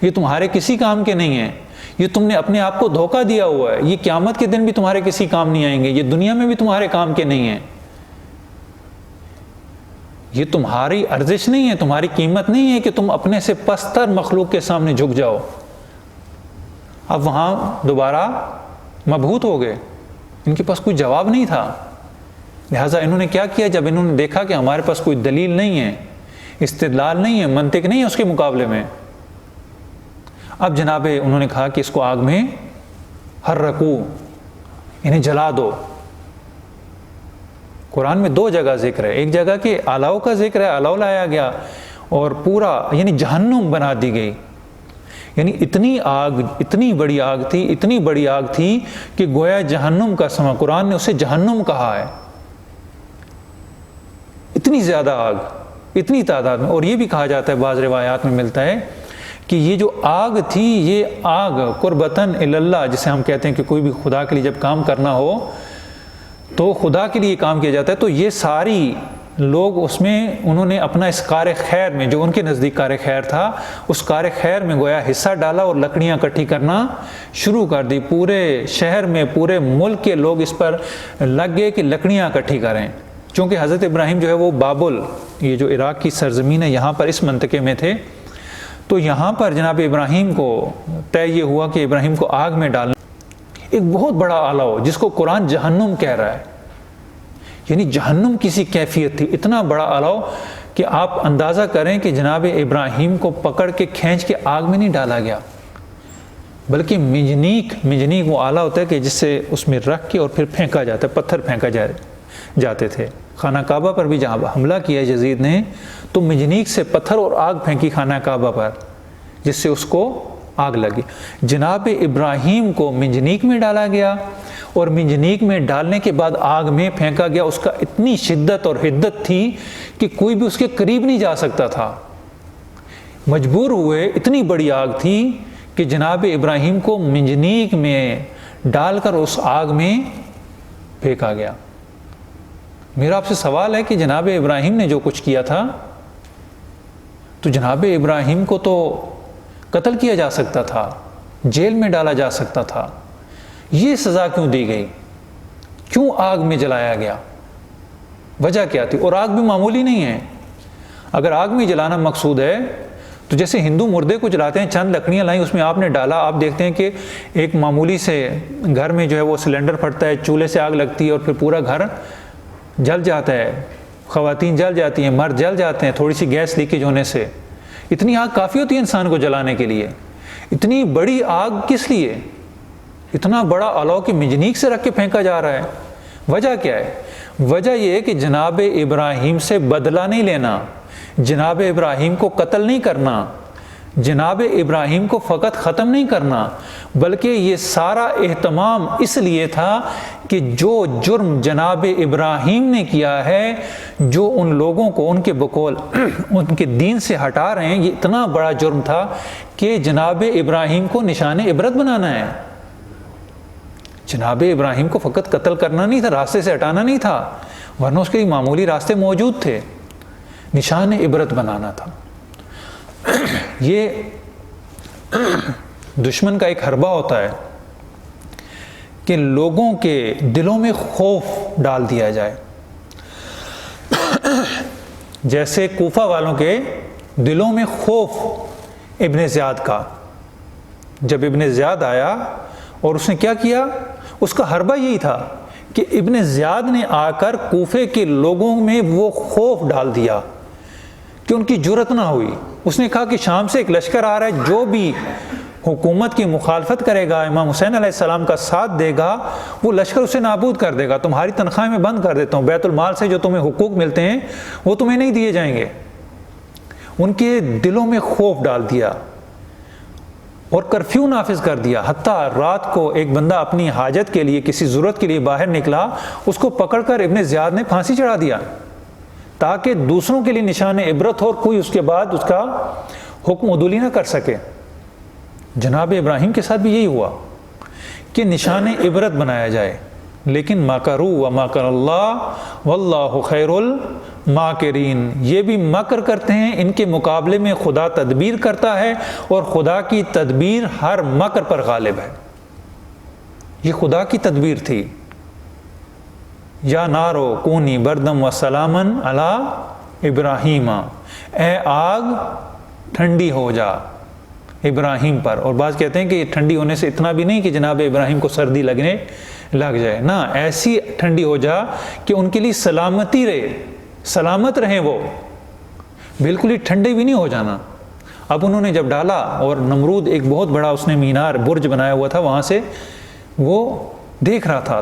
یہ تمہارے کسی کام کے نہیں ہیں، یہ تم نے اپنے آپ کو دھوکہ دیا ہوا ہے، یہ قیامت کے دن بھی تمہارے کسی کام نہیں آئیں گے، یہ دنیا میں بھی تمہارے کام کے نہیں ہیں، یہ تمہاری ارزش نہیں ہے، تمہاری قیمت نہیں ہے کہ تم اپنے سے پستر مخلوق کے سامنے جھک جاؤ. اب وہاں دوبارہ مبہوت ہو گئے، ان کے پاس کوئی جواب نہیں تھا. لہٰذا انہوں نے کیا کیا، جب انہوں نے دیکھا کہ ہمارے پاس کوئی دلیل نہیں ہے، استدلال نہیں ہے، منطق نہیں ہے اس کے مقابلے میں، اب جناب انہوں نے کہا کہ اس کو آگ میں حرقو، انہیں جلا دو. قرآن میں دو جگہ ذکر ہے، ایک جگہ کہ الاؤ کا ذکر ہے، الاؤ لایا گیا اور پورا یعنی جہنم بنا دی گئی. یعنی اتنی آگ، اتنی بڑی آگ تھی، اتنی بڑی آگ تھی کہ گویا جہنم کا سما، قرآن نے اسے جہنم کہا ہے. اتنی زیادہ آگ، اتنی تعداد میں. اور یہ بھی کہا جاتا ہے، بعض روایات میں ملتا ہے کہ یہ جو آگ تھی، یہ آگ قربتاً اللہ، جسے ہم کہتے ہیں کہ کوئی بھی خدا کے لیے جب کام کرنا ہو تو خدا کے لیے کام کیا جاتا ہے، تو یہ ساری لوگ اس میں انہوں نے اپنا اس کار خیر میں، جو ان کے نزدیک کار خیر تھا، اس کار خیر میں گویا حصہ ڈالا اور لکڑیاں اکٹھی کرنا شروع کر دی. پورے شہر میں، پورے ملک کے لوگ اس پر لگ گئے کہ لکڑیاں اکٹھی کریں. چونکہ حضرت ابراہیم جو ہے وہ بابل، یہ جو عراق کی سرزمین ہے، یہاں پر اس منطقے میں تھے، تو یہاں پر جناب ابراہیم کو طے یہ ہوا کہ ابراہیم کو آگ میں ڈالنا. ایک بہت بڑا الاؤ جس کو قرآن جہنم کہہ رہا ہے، یعنی جہنم کسی کیفیت تھی، اتنا بڑا الاؤ کہ آپ اندازہ کریں کہ جناب ابراہیم کو پکڑ کے کھینچ کے آگ میں نہیں ڈالا گیا، بلکہ منجنیک وہ آلہ ہوتا ہے کہ جس سے اس میں رکھ کے اور پھر پھینکا جاتا ہے، پتھر پھینکا جاتے تھے۔ خانہ کعبہ پر بھی جہاں حملہ کیا یزید نے تو منجنیک سے پتھر اور آگ پھینکی خانہ کعبہ پر، جس سے اس کو آگ لگی۔ جناب ابراہیم کو منجنیک میں ڈالا گیا اور منجنیک میں ڈالنے کے بعد آگ میں پھینکا گیا۔ اس کا اتنی شدت اور حدت تھی کہ کوئی بھی اس کے قریب نہیں جا سکتا تھا، مجبور ہوئے، اتنی بڑی آگ تھی کہ جناب ابراہیم کو منجنیک میں ڈال کر اس آگ میں پھینکا گیا۔ میرا آپ سے سوال ہے کہ جناب ابراہیم نے جو کچھ کیا تھا تو جناب ابراہیم کو تو قتل کیا جا سکتا تھا، جیل میں ڈالا جا سکتا تھا، یہ سزا کیوں دی گئی؟ کیوں آگ میں جلایا گیا؟ وجہ کیا تھی؟ اور آگ بھی معمولی نہیں ہے۔ اگر آگ میں جلانا مقصود ہے تو جیسے ہندو مردے کو جلاتے ہیں، چند لکڑیاں لائیں، اس میں آپ نے ڈالا، آپ دیکھتے ہیں کہ ایک معمولی سے گھر میں جو ہے وہ سلنڈر پھٹتا ہے، چولہے سے آگ لگتی ہے اور پھر پورا گھر جل جاتا ہے، خواتین جل جاتی ہیں، مرد جل جاتے ہیں تھوڑی سی گیس لیکیج ہونے سے۔ اتنی آگ کافی ہوتی ہے انسان کو جلانے کے لیے، اتنی بڑی آگ کس لیے؟ اتنا بڑا آلو کی منجنیک سے رکھ کے پھینکا جا رہا ہے، وجہ کیا ہے؟ وجہ یہ ہے کہ جناب ابراہیم سے بدلہ نہیں لینا، جناب ابراہیم کو قتل نہیں کرنا، جناب ابراہیم کو فقط ختم نہیں کرنا، بلکہ یہ سارا اہتمام اس لیے تھا کہ جو جرم جناب ابراہیم نے کیا ہے، جو ان لوگوں کو ان کے بقول ان کے دین سے ہٹا رہے ہیں، یہ اتنا بڑا جرم تھا کہ جناب ابراہیم کو نشان عبرت بنانا ہے۔ جناب ابراہیم کو فقط قتل کرنا نہیں تھا، راستے سے ہٹانا نہیں تھا، ورنہ اس کے لیے معمولی راستے موجود تھے، نشان عبرت بنانا تھا۔ یہ دشمن کا ایک حربہ ہوتا ہے کہ لوگوں کے دلوں میں خوف ڈال دیا جائے، جیسے کوفہ والوں کے دلوں میں خوف ابن زیاد کا۔ جب ابن زیاد آیا اور اس نے کیا کیا، اس کا حربہ یہی تھا کہ ابن زیاد نے آ کر کوفے کے لوگوں میں وہ خوف ڈال دیا کہ ان کی جرأت نہ ہوئی۔ اس نے کہا کہ شام سے ایک لشکر آ رہا ہے، جو بھی حکومت کی مخالفت کرے گا، امام حسین علیہ السلام کا ساتھ دے گا، وہ لشکر اسے نابود کر دے گا، تمہاری تنخواہ میں بند کر دیتا ہوں، بیت المال سے جو تمہیں حقوق ملتے ہیں وہ تمہیں نہیں دیے جائیں گے۔ ان کے دلوں میں خوف ڈال دیا اور کرفیو نافذ کر دیا، حتیٰ رات کو ایک بندہ اپنی حاجت کے لیے، کسی ضرورت کے لیے باہر نکلا، اس کو پکڑ کر ابن زیاد نے پھانسی چڑھا دیا تاکہ دوسروں کے لیے نشان عبرت ہو اور کوئی اس کے بعد اس کا حکم عدولی نہ کر سکے۔ جناب ابراہیم کے ساتھ بھی یہی ہوا کہ نشان عبرت بنایا جائے، لیکن مکروا ومکر اللہ واللہ خیر الماکرین، یہ بھی مکر کرتے ہیں، ان کے مقابلے میں خدا تدبیر کرتا ہے اور خدا کی تدبیر ہر مکر پر غالب ہے۔ یہ خدا کی تدبیر تھی۔ یا نارو کونی بردم و سلامن علی ابراہیم، اے آگ ٹھنڈی ہو جا ابراہیم پر۔ اور بعض کہتے ہیں کہ یہ ٹھنڈی ہونے سے اتنا بھی نہیں کہ جناب ابراہیم کو سردی لگ جائے، نہ، ایسی ٹھنڈی ہو جا کہ ان کے لیے سلامتی رہے، سلامت رہیں، وہ بالکل ہی ٹھنڈے بھی نہیں ہو جانا۔ اب انہوں نے جب ڈالا، اور نمرود ایک بہت بڑا اس نے مینار برج بنایا ہوا تھا، وہاں سے وہ دیکھ رہا تھا،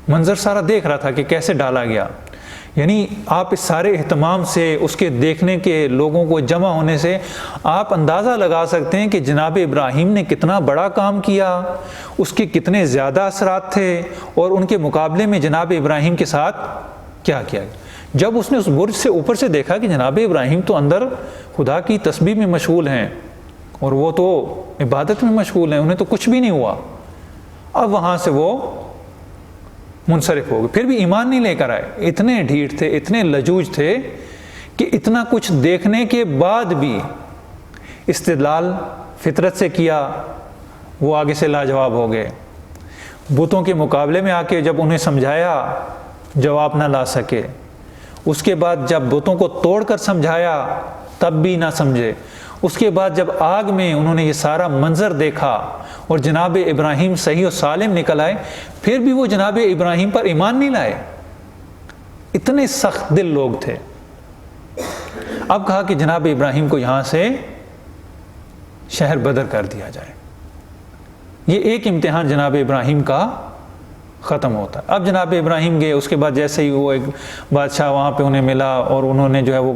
منظر سارا دیکھ رہا تھا کہ کیسے ڈالا گیا۔ یعنی آپ اس سارے اہتمام سے، اس کے دیکھنے کے لوگوں کو جمع ہونے سے آپ اندازہ لگا سکتے ہیں کہ جناب ابراہیم نے کتنا بڑا کام کیا، اس کے کتنے زیادہ اثرات تھے، اور ان کے مقابلے میں جناب ابراہیم کے ساتھ کیا کیا۔ جب اس نے اس برج سے اوپر سے دیکھا کہ جناب ابراہیم تو اندر خدا کی تسبیح میں مشغول ہیں اور وہ تو عبادت میں مشغول ہیں، انہیں تو کچھ بھی نہیں ہوا، اب وہاں سے وہ منصرف ہو گئے، پھر بھی ایمان نہیں لے کر آئے۔ اتنے ڈھیٹ تھے، اتنے لجوج تھے کہ اتنا کچھ دیکھنے کے بعد بھی استدلال فطرت سے کیا، وہ آگے سے لاجواب ہو گئے۔ بتوں کے مقابلے میں آ کے جب انہیں سمجھایا، جواب نہ لا سکے۔ اس کے بعد جب بتوں کو توڑ کر سمجھایا، تب بھی نہ سمجھے۔ اس کے بعد جب آگ میں انہوں نے یہ سارا منظر دیکھا اور جناب ابراہیم صحیح و سالم نکل آئے، پھر بھی وہ جناب ابراہیم پر ایمان نہیں لائے، اتنے سخت دل لوگ تھے۔ اب کہا کہ جناب ابراہیم کو یہاں سے شہر بدر کر دیا جائے، یہ ایک امتحان جناب ابراہیم کا ختم ہوتا ہے۔ اب جناب ابراہیم گئے، اس کے بعد جیسے ہی وہ ایک بادشاہ وہاں پہ انہیں ملا اور انہوں نے جو ہے وہ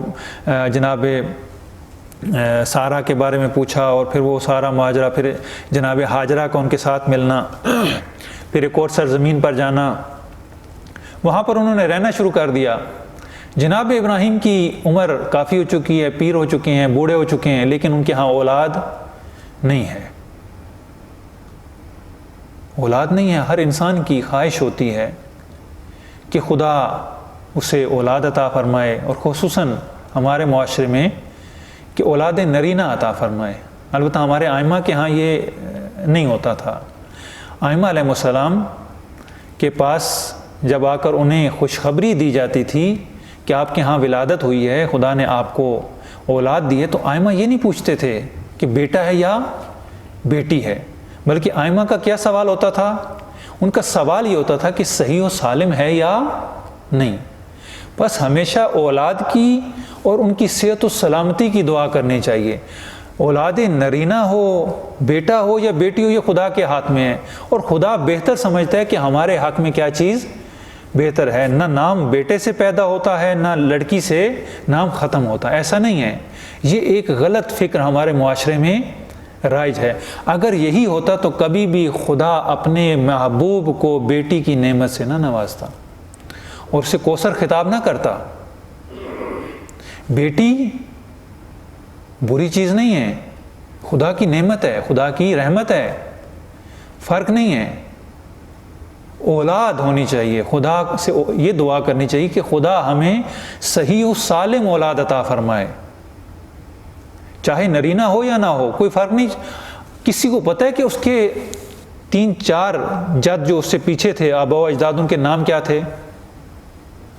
جناب سارہ کے بارے میں پوچھا، اور پھر وہ سارا ماجرا، پھر جناب ہاجرہ کا ان کے ساتھ ملنا، پھر ایک اور سرزمین پر جانا، وہاں پر انہوں نے رہنا شروع کر دیا۔ جناب ابراہیم کی عمر کافی ہو چکی ہے، پیر ہو چکے ہیں، بوڑھے ہو چکے ہیں، لیکن ان کے ہاں اولاد نہیں ہے۔ اولاد نہیں ہے۔ ہر انسان کی خواہش ہوتی ہے کہ خدا اسے اولاد عطا فرمائے، اور خصوصاً ہمارے معاشرے میں کہ اولاد نرینہ عطا فرمائے۔ البتہ ہمارے ائمہ کے ہاں یہ نہیں ہوتا تھا۔ ائمہ علیہ السلام کے پاس جب آ کر انہیں خوشخبری دی جاتی تھی کہ آپ کے ہاں ولادت ہوئی ہے، خدا نے آپ کو اولاد دی ہے، تو ائمہ یہ نہیں پوچھتے تھے کہ بیٹا ہے یا بیٹی ہے، بلکہ ائمہ کا کیا سوال ہوتا تھا؟ ان کا سوال یہ ہوتا تھا کہ صحیح و سالم ہے یا نہیں۔ بس ہمیشہ اولاد کی اور ان کی صحت و سلامتی کی دعا کرنی چاہیے۔ اولاد نرینہ ہو، بیٹا ہو یا بیٹی ہو، یہ خدا کے ہاتھ میں ہے، اور خدا بہتر سمجھتا ہے کہ ہمارے حق میں کیا چیز بہتر ہے۔ نہ نام بیٹے سے پیدا ہوتا ہے، نہ لڑکی سے نام ختم ہوتا ہے، ایسا نہیں ہے۔ یہ ایک غلط فکر ہمارے معاشرے میں رائج ہے۔ اگر یہی ہوتا تو کبھی بھی خدا اپنے محبوب کو بیٹی کی نعمت سے نہ نوازتا اور اسے کوثر خطاب نہ کرتا۔ بیٹی بری چیز نہیں ہے، خدا کی نعمت ہے، خدا کی رحمت ہے، فرق نہیں ہے۔ اولاد ہونی چاہیے، خدا سے یہ دعا کرنی چاہیے کہ خدا ہمیں صحیح و سالم اولاد عطا فرمائے، چاہے نرینہ ہو یا نہ ہو، کوئی فرق نہیں۔ کسی کو پتہ ہے کہ اس کے 3-4 جد جو اس سے پیچھے تھے، آبا و اجداد، ان کے نام کیا تھے؟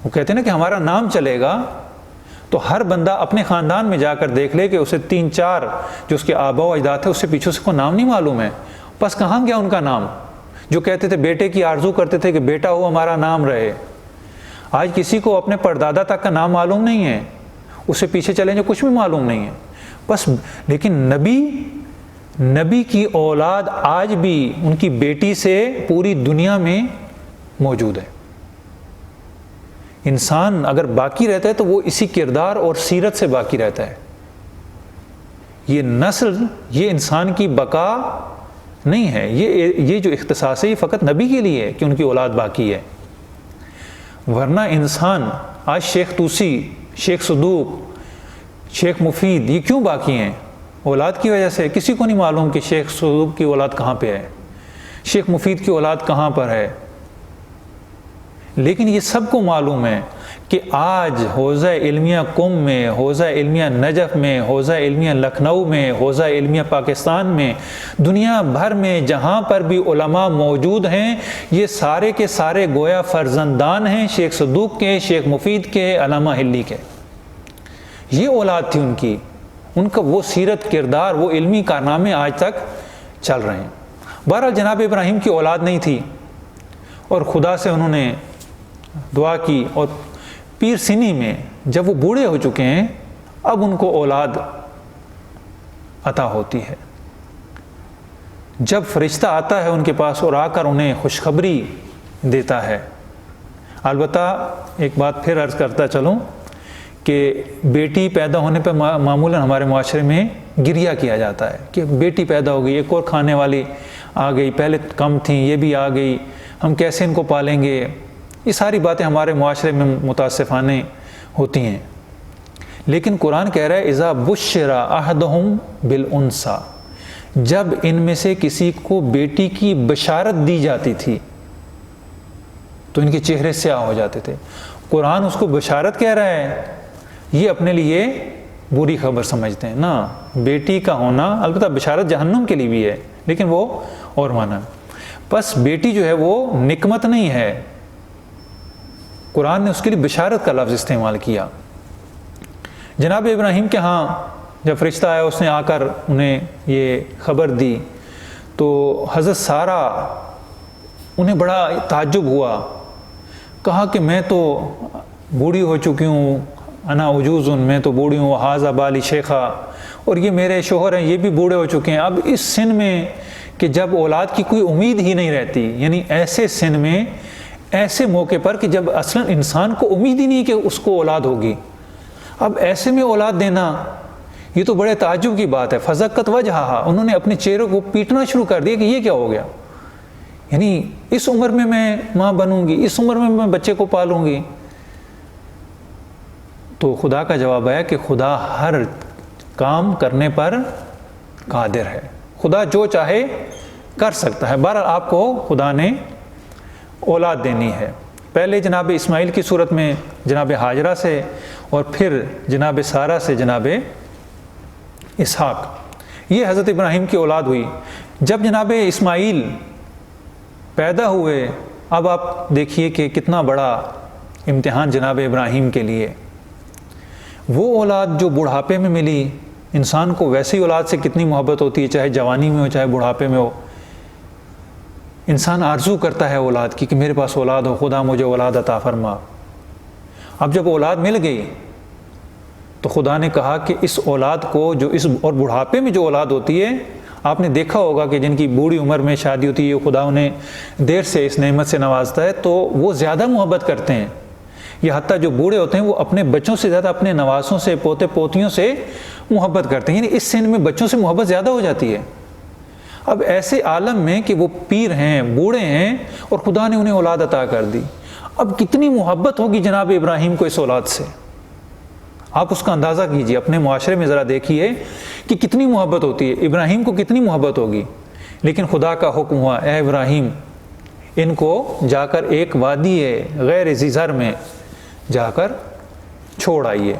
وہ کہتے ہیں نا کہ ہمارا نام چلے گا، تو ہر بندہ اپنے خاندان میں جا کر دیکھ لے کہ اسے 3-4 جو اس کے آبا و اجداد تھے، اس سے پیچھے اس کو نام نہیں معلوم ہے۔ بس کہاں گیا ان کا نام؟ جو کہتے تھے بیٹے کی آرزو کرتے تھے کہ بیٹا ہو ہمارا نام رہے۔ آج کسی کو اپنے پردادا تک کا نام معلوم نہیں ہے، اس سے پیچھے چلیں جو کچھ بھی معلوم نہیں ہے بس۔ لیکن نبی کی اولاد آج بھی ان کی بیٹی سے پوری دنیا میں موجود ہے۔ انسان اگر باقی رہتا ہے تو وہ اسی کردار اور سیرت سے باقی رہتا ہے۔ یہ نسل، یہ انسان کی بقا نہیں ہے، یہ جو اختصاص ہے یہ فقط نبی کے لیے ہے کہ ان کی اولاد باقی ہے۔ ورنہ انسان آج شیخ طوسی، شیخ صدوق، شیخ مفید یہ کیوں باقی ہیں؟ اولاد کی وجہ سے۔ کسی کو نہیں معلوم کہ شیخ صدوق کی اولاد کہاں پہ ہے، شیخ مفید کی اولاد کہاں پر ہے، لیکن یہ سب کو معلوم ہے کہ آج حوزہ علمیہ قم میں، حوزہ علمیہ نجف میں، حوزہ علمیہ لکھنؤ میں، حوزہ علمیہ پاکستان میں، دنیا بھر میں جہاں پر بھی علماء موجود ہیں، یہ سارے کے سارے گویا فرزندان ہیں شیخ صدوق کے، شیخ مفید کے، علامہ ہلی کے۔ یہ اولاد تھی ان کا وہ سیرت، کردار، وہ علمی کارنامے آج تک چل رہے ہیں۔ بہرحال جناب ابراہیم کی اولاد نہیں تھی، اور خدا سے انہوں نے دعا کی، اور پیر سنی میں جب وہ بوڑھے ہو چکے ہیں اب ان کو اولاد عطا ہوتی ہے۔ جب فرشتہ آتا ہے ان کے پاس اور آ کر انہیں خوشخبری دیتا ہے۔ البتہ ایک بات پھر عرض کرتا چلوں کہ بیٹی پیدا ہونے پہ معمولاً ہمارے معاشرے میں گریہ کیا جاتا ہے کہ بیٹی پیدا ہو گئی، ایک اور کھانے والی آ گئی، پہلے کم تھیں یہ بھی آ گئی، ہم کیسے ان کو پالیں گے۔ یہ ساری باتیں ہمارے معاشرے میں متاسفانہ ہوتی ہیں، لیکن قرآن کہہ رہا ہے اذا بشر احدہم بالانثی، جب ان میں سے کسی کو بیٹی کی بشارت دی جاتی تھی تو ان کے چہرے سیاہ ہو جاتے تھے۔ قرآن اس کو بشارت کہہ رہا ہے، یہ اپنے لیے بری خبر سمجھتے ہیں نا۔ بیٹی کا ہونا، البتہ بشارت جہنم کے لیے بھی ہے لیکن وہ اور معنی۔ بس بیٹی جو ہے وہ نکمت نہیں ہے، قرآن نے اس کے لیے بشارت کا لفظ استعمال کیا۔ جناب ابراہیم کے ہاں جب فرشتہ آیا، اس نے آ کر انہیں یہ خبر دی تو حضرت سارہ انہیں بڑا تعجب ہوا، کہا کہ میں تو بوڑھی ہو چکی ہوں، انا عجوز، میں تو بوڑھی ہوں، حاذا بالی شیخہ، اور یہ میرے شوہر ہیں یہ بھی بوڑھے ہو چکے ہیں، اب اس سن میں کہ جب اولاد کی کوئی امید ہی نہیں رہتی، یعنی ایسے سن میں، ایسے موقع پر کہ جب اصلاً انسان کو امید ہی نہیں کہ اس کو اولاد ہوگی، اب ایسے میں اولاد دینا یہ تو بڑے تعجب کی بات ہے۔ فزقت وجہہا، انہوں نے اپنے چہرے کو پیٹنا شروع کر دیا کہ یہ کیا ہو گیا، یعنی اس عمر میں میں ماں بنوں گی، اس عمر میں بچے کو پالوں گی۔ تو خدا کا جواب ہے کہ خدا ہر کام کرنے پر قادر ہے، خدا جو چاہے کر سکتا ہے۔ بہرحال آپ کو خدا نے اولاد دینی ہے، پہلے جناب اسماعیل کی صورت میں جناب ہاجرہ سے، اور پھر جناب سارہ سے جناب اسحاق، یہ حضرت ابراہیم کی اولاد ہوئی۔ جب جناب اسماعیل پیدا ہوئے، اب آپ دیکھیے کہ کتنا بڑا امتحان جناب ابراہیم کے لیے۔ وہ اولاد جو بڑھاپے میں ملی، انسان کو ویسی اولاد سے کتنی محبت ہوتی ہے، چاہے جوانی میں ہو چاہے بڑھاپے میں ہو، انسان آرزو کرتا ہے اولاد کی کہ میرے پاس اولاد ہو، خدا مجھے اولاد عطا فرما۔ اب جب اولاد مل گئی تو خدا نے کہا کہ اس اولاد کو جو اس اور بڑھاپے میں جو اولاد ہوتی ہے، آپ نے دیکھا ہوگا کہ جن کی بوڑھی عمر میں شادی ہوتی ہے، خدا انہیں دیر سے اس نعمت سے نوازتا ہے تو وہ زیادہ محبت کرتے ہیں، یا حتیٰ جو بوڑھے ہوتے ہیں وہ اپنے بچوں سے زیادہ اپنے نوازوں سے، پوتے پوتیوں سے محبت کرتے ہیں، یعنی اس سن میں بچوں سے محبت زیادہ ہو جاتی ہے۔ اب ایسے عالم میں کہ وہ پیر ہیں، بوڑھے ہیں، اور خدا نے انہیں اولاد عطا کر دی، اب کتنی محبت ہوگی جناب ابراہیم کو اس اولاد سے، آپ اس کا اندازہ کیجئے، اپنے معاشرے میں ذرا دیکھیے کہ کتنی محبت ہوتی ہے، ابراہیم کو کتنی محبت ہوگی۔ لیکن خدا کا حکم ہوا، اے ابراہیم ان کو جا کر ایک وادی ہے غیر ذی زرع میں جا کر چھوڑ آئیے،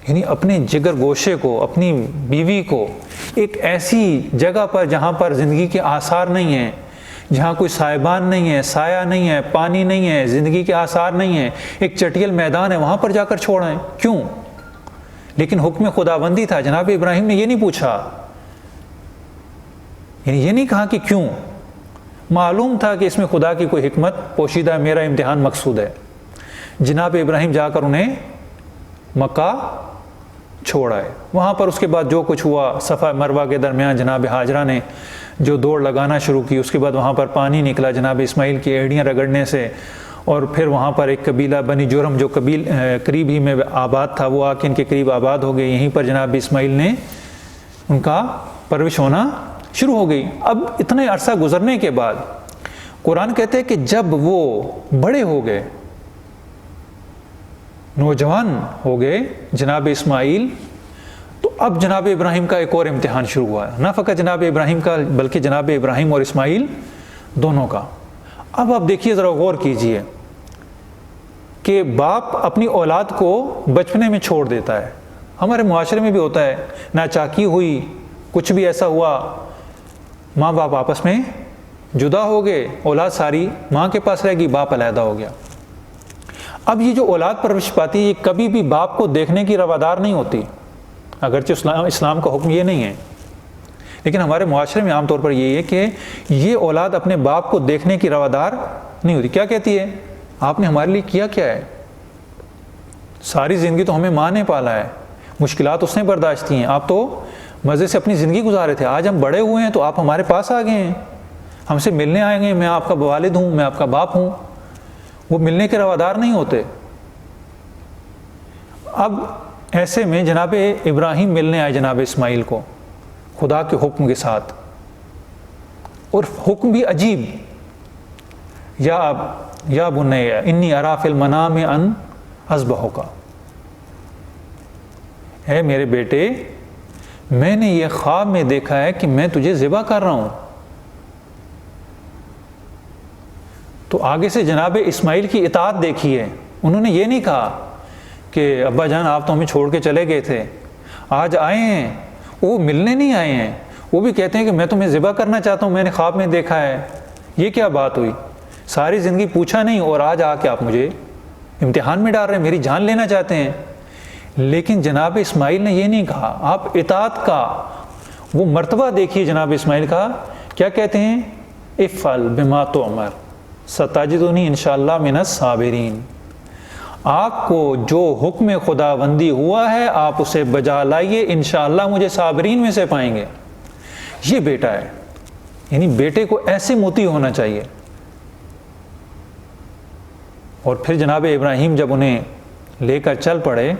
یعنی اپنے جگر گوشے کو، اپنی بیوی کو ایک ایسی جگہ پر جہاں پر زندگی کے آثار نہیں ہیں، جہاں کوئی سائبان نہیں ہے، سایہ نہیں ہے، پانی نہیں ہے، زندگی کے آثار نہیں ہیں، ایک چٹیل میدان ہے، وہاں پر جا کر چھوڑیں۔ کیوں؟ لیکن حکم خداوندی تھا، جناب ابراہیم نے یہ نہیں پوچھا، یعنی یہ نہیں کہا کہ کیوں، معلوم تھا کہ اس میں خدا کی کوئی حکمت پوشیدہ ہے، میرا امتحان مقصود ہے۔ جناب ابراہیم جا کر انہیں مکہ چھوڑ آئے، وہاں پر اس کے بعد جو کچھ ہوا، صفا مروہ کے درمیان جناب ہاجرہ نے جو دوڑ لگانا شروع کی، اس کے بعد وہاں پر پانی نکلا جناب اسماعیل کی ایڑیاں رگڑنے سے، اور پھر وہاں پر ایک قبیلہ بنی جرم جو قریب ہی میں آباد تھا، وہ آ کے ان کے قریب آباد ہو گئے، یہیں پر جناب اسماعیل نے ان کا پرورش ہونا شروع ہو گئی۔ اب اتنے عرصہ گزرنے کے بعد قرآن کہتے ہیں کہ جب وہ بڑے ہو گئے، نوجوان ہو گئے جناب اسماعیل، تو اب جناب ابراہیم کا ایک اور امتحان شروع ہوا ہے، نہ فقط جناب ابراہیم کا بلکہ جناب ابراہیم اور اسماعیل دونوں کا۔ اب آپ دیکھیے، ذرا غور کیجئے کہ باپ اپنی اولاد کو بچپنے میں چھوڑ دیتا ہے، ہمارے معاشرے میں بھی ہوتا ہے، ناچاکی ہوئی، کچھ بھی ایسا ہوا، ماں باپ آپس میں جدا ہو گئے، اولاد ساری ماں کے پاس رہ گئی، باپ علیحدہ ہو گیا۔ اب یہ جو اولاد پرورش پاتی ہے، یہ کبھی بھی باپ کو دیکھنے کی روادار نہیں ہوتی، اگرچہ اسلام کا حکم یہ نہیں ہے، لیکن ہمارے معاشرے میں عام طور پر یہی ہے کہ یہ اولاد اپنے باپ کو دیکھنے کی روادار نہیں ہوتی۔ کیا کہتی ہے، آپ نے ہمارے لیے کیا کیا ہے، ساری زندگی تو ہمیں ماں نے پالا ہے، مشکلات اس نے برداشت کی ہیں، آپ تو مزے سے اپنی زندگی گزارے تھے، آج ہم بڑے ہوئے ہیں تو آپ ہمارے پاس آ گئے ہیں، ہم سے ملنے آئیں گے، میں آپ کا والد ہوں، میں آپ کا باپ ہوں۔ وہ ملنے کے روادار نہیں ہوتے۔ اب ایسے میں جناب ابراہیم ملنے آئے جناب اسماعیل کو خدا کے حکم کے ساتھ، اور حکم بھی عجیب، یا بنی انی اری فی المنام ان اذبحک، اے میرے بیٹے میں نے یہ خواب میں دیکھا ہے کہ میں تجھے ذبح کر رہا ہوں۔ تو آگے سے جناب اسماعیل کی اطاعت دیکھیے، انہوں نے یہ نہیں کہا کہ ابا جان آپ تو ہمیں چھوڑ کے چلے گئے تھے، آج آئے ہیں، وہ ملنے نہیں آئے ہیں، وہ بھی کہتے ہیں کہ میں تمہیں ذبح کرنا چاہتا ہوں، میں نے خواب میں دیکھا ہے۔ یہ کیا بات ہوئی، ساری زندگی پوچھا نہیں اور آج آ کے آپ مجھے امتحان میں ڈال رہے ہیں، میری جان لینا چاہتے ہیں۔ لیکن جناب اسماعیل نے یہ نہیں کہا، آپ اطاعت کا وہ مرتبہ دیکھیے جناب اسماعیل کا، کیا کہتے ہیں، افعل بما تؤمر ستجدنی انشاءاللہ من الصابرین، آپ کو جو حکم خداوندی ہوا ہے آپ اسے بجا لائیے، انشاءاللہ مجھے صابرین میں سے پائیں گے۔ یہ بیٹا ہے، یعنی بیٹے کو ایسے موتی ہونا چاہیے۔ اور پھر جناب ابراہیم جب انہیں لے کر چل پڑے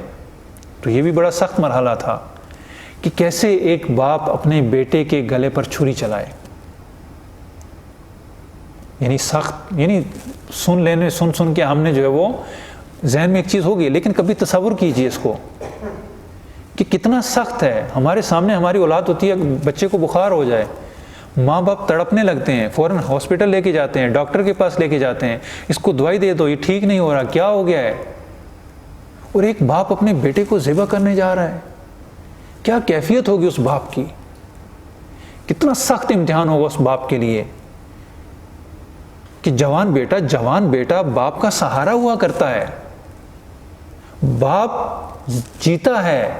تو یہ بھی بڑا سخت مرحلہ تھا کہ کیسے ایک باپ اپنے بیٹے کے گلے پر چھری چلائے، یعنی سخت، یعنی سن کے ہم نے جو ہے وہ ذہن میں ایک چیز ہوگی، لیکن کبھی تصور کیجئے اس کو کہ کتنا سخت ہے۔ ہمارے سامنے ہماری اولاد ہوتی ہے، بچے کو بخار ہو جائے، ماں باپ تڑپنے لگتے ہیں، فوراً ہاسپٹل لے کے جاتے ہیں، ڈاکٹر کے پاس لے کے جاتے ہیں، اس کو دوائی دے دو، یہ ٹھیک نہیں ہو رہا، کیا ہو گیا ہے؟ اور ایک باپ اپنے بیٹے کو ذبح کرنے جا رہا ہے، کیا کیفیت ہوگی اس باپ کی؟ کتنا سخت امتحان ہوگا اس باپ کے لیے کہ جوان بیٹا باپ کا سہارا ہوا کرتا ہے، باپ جیتا ہے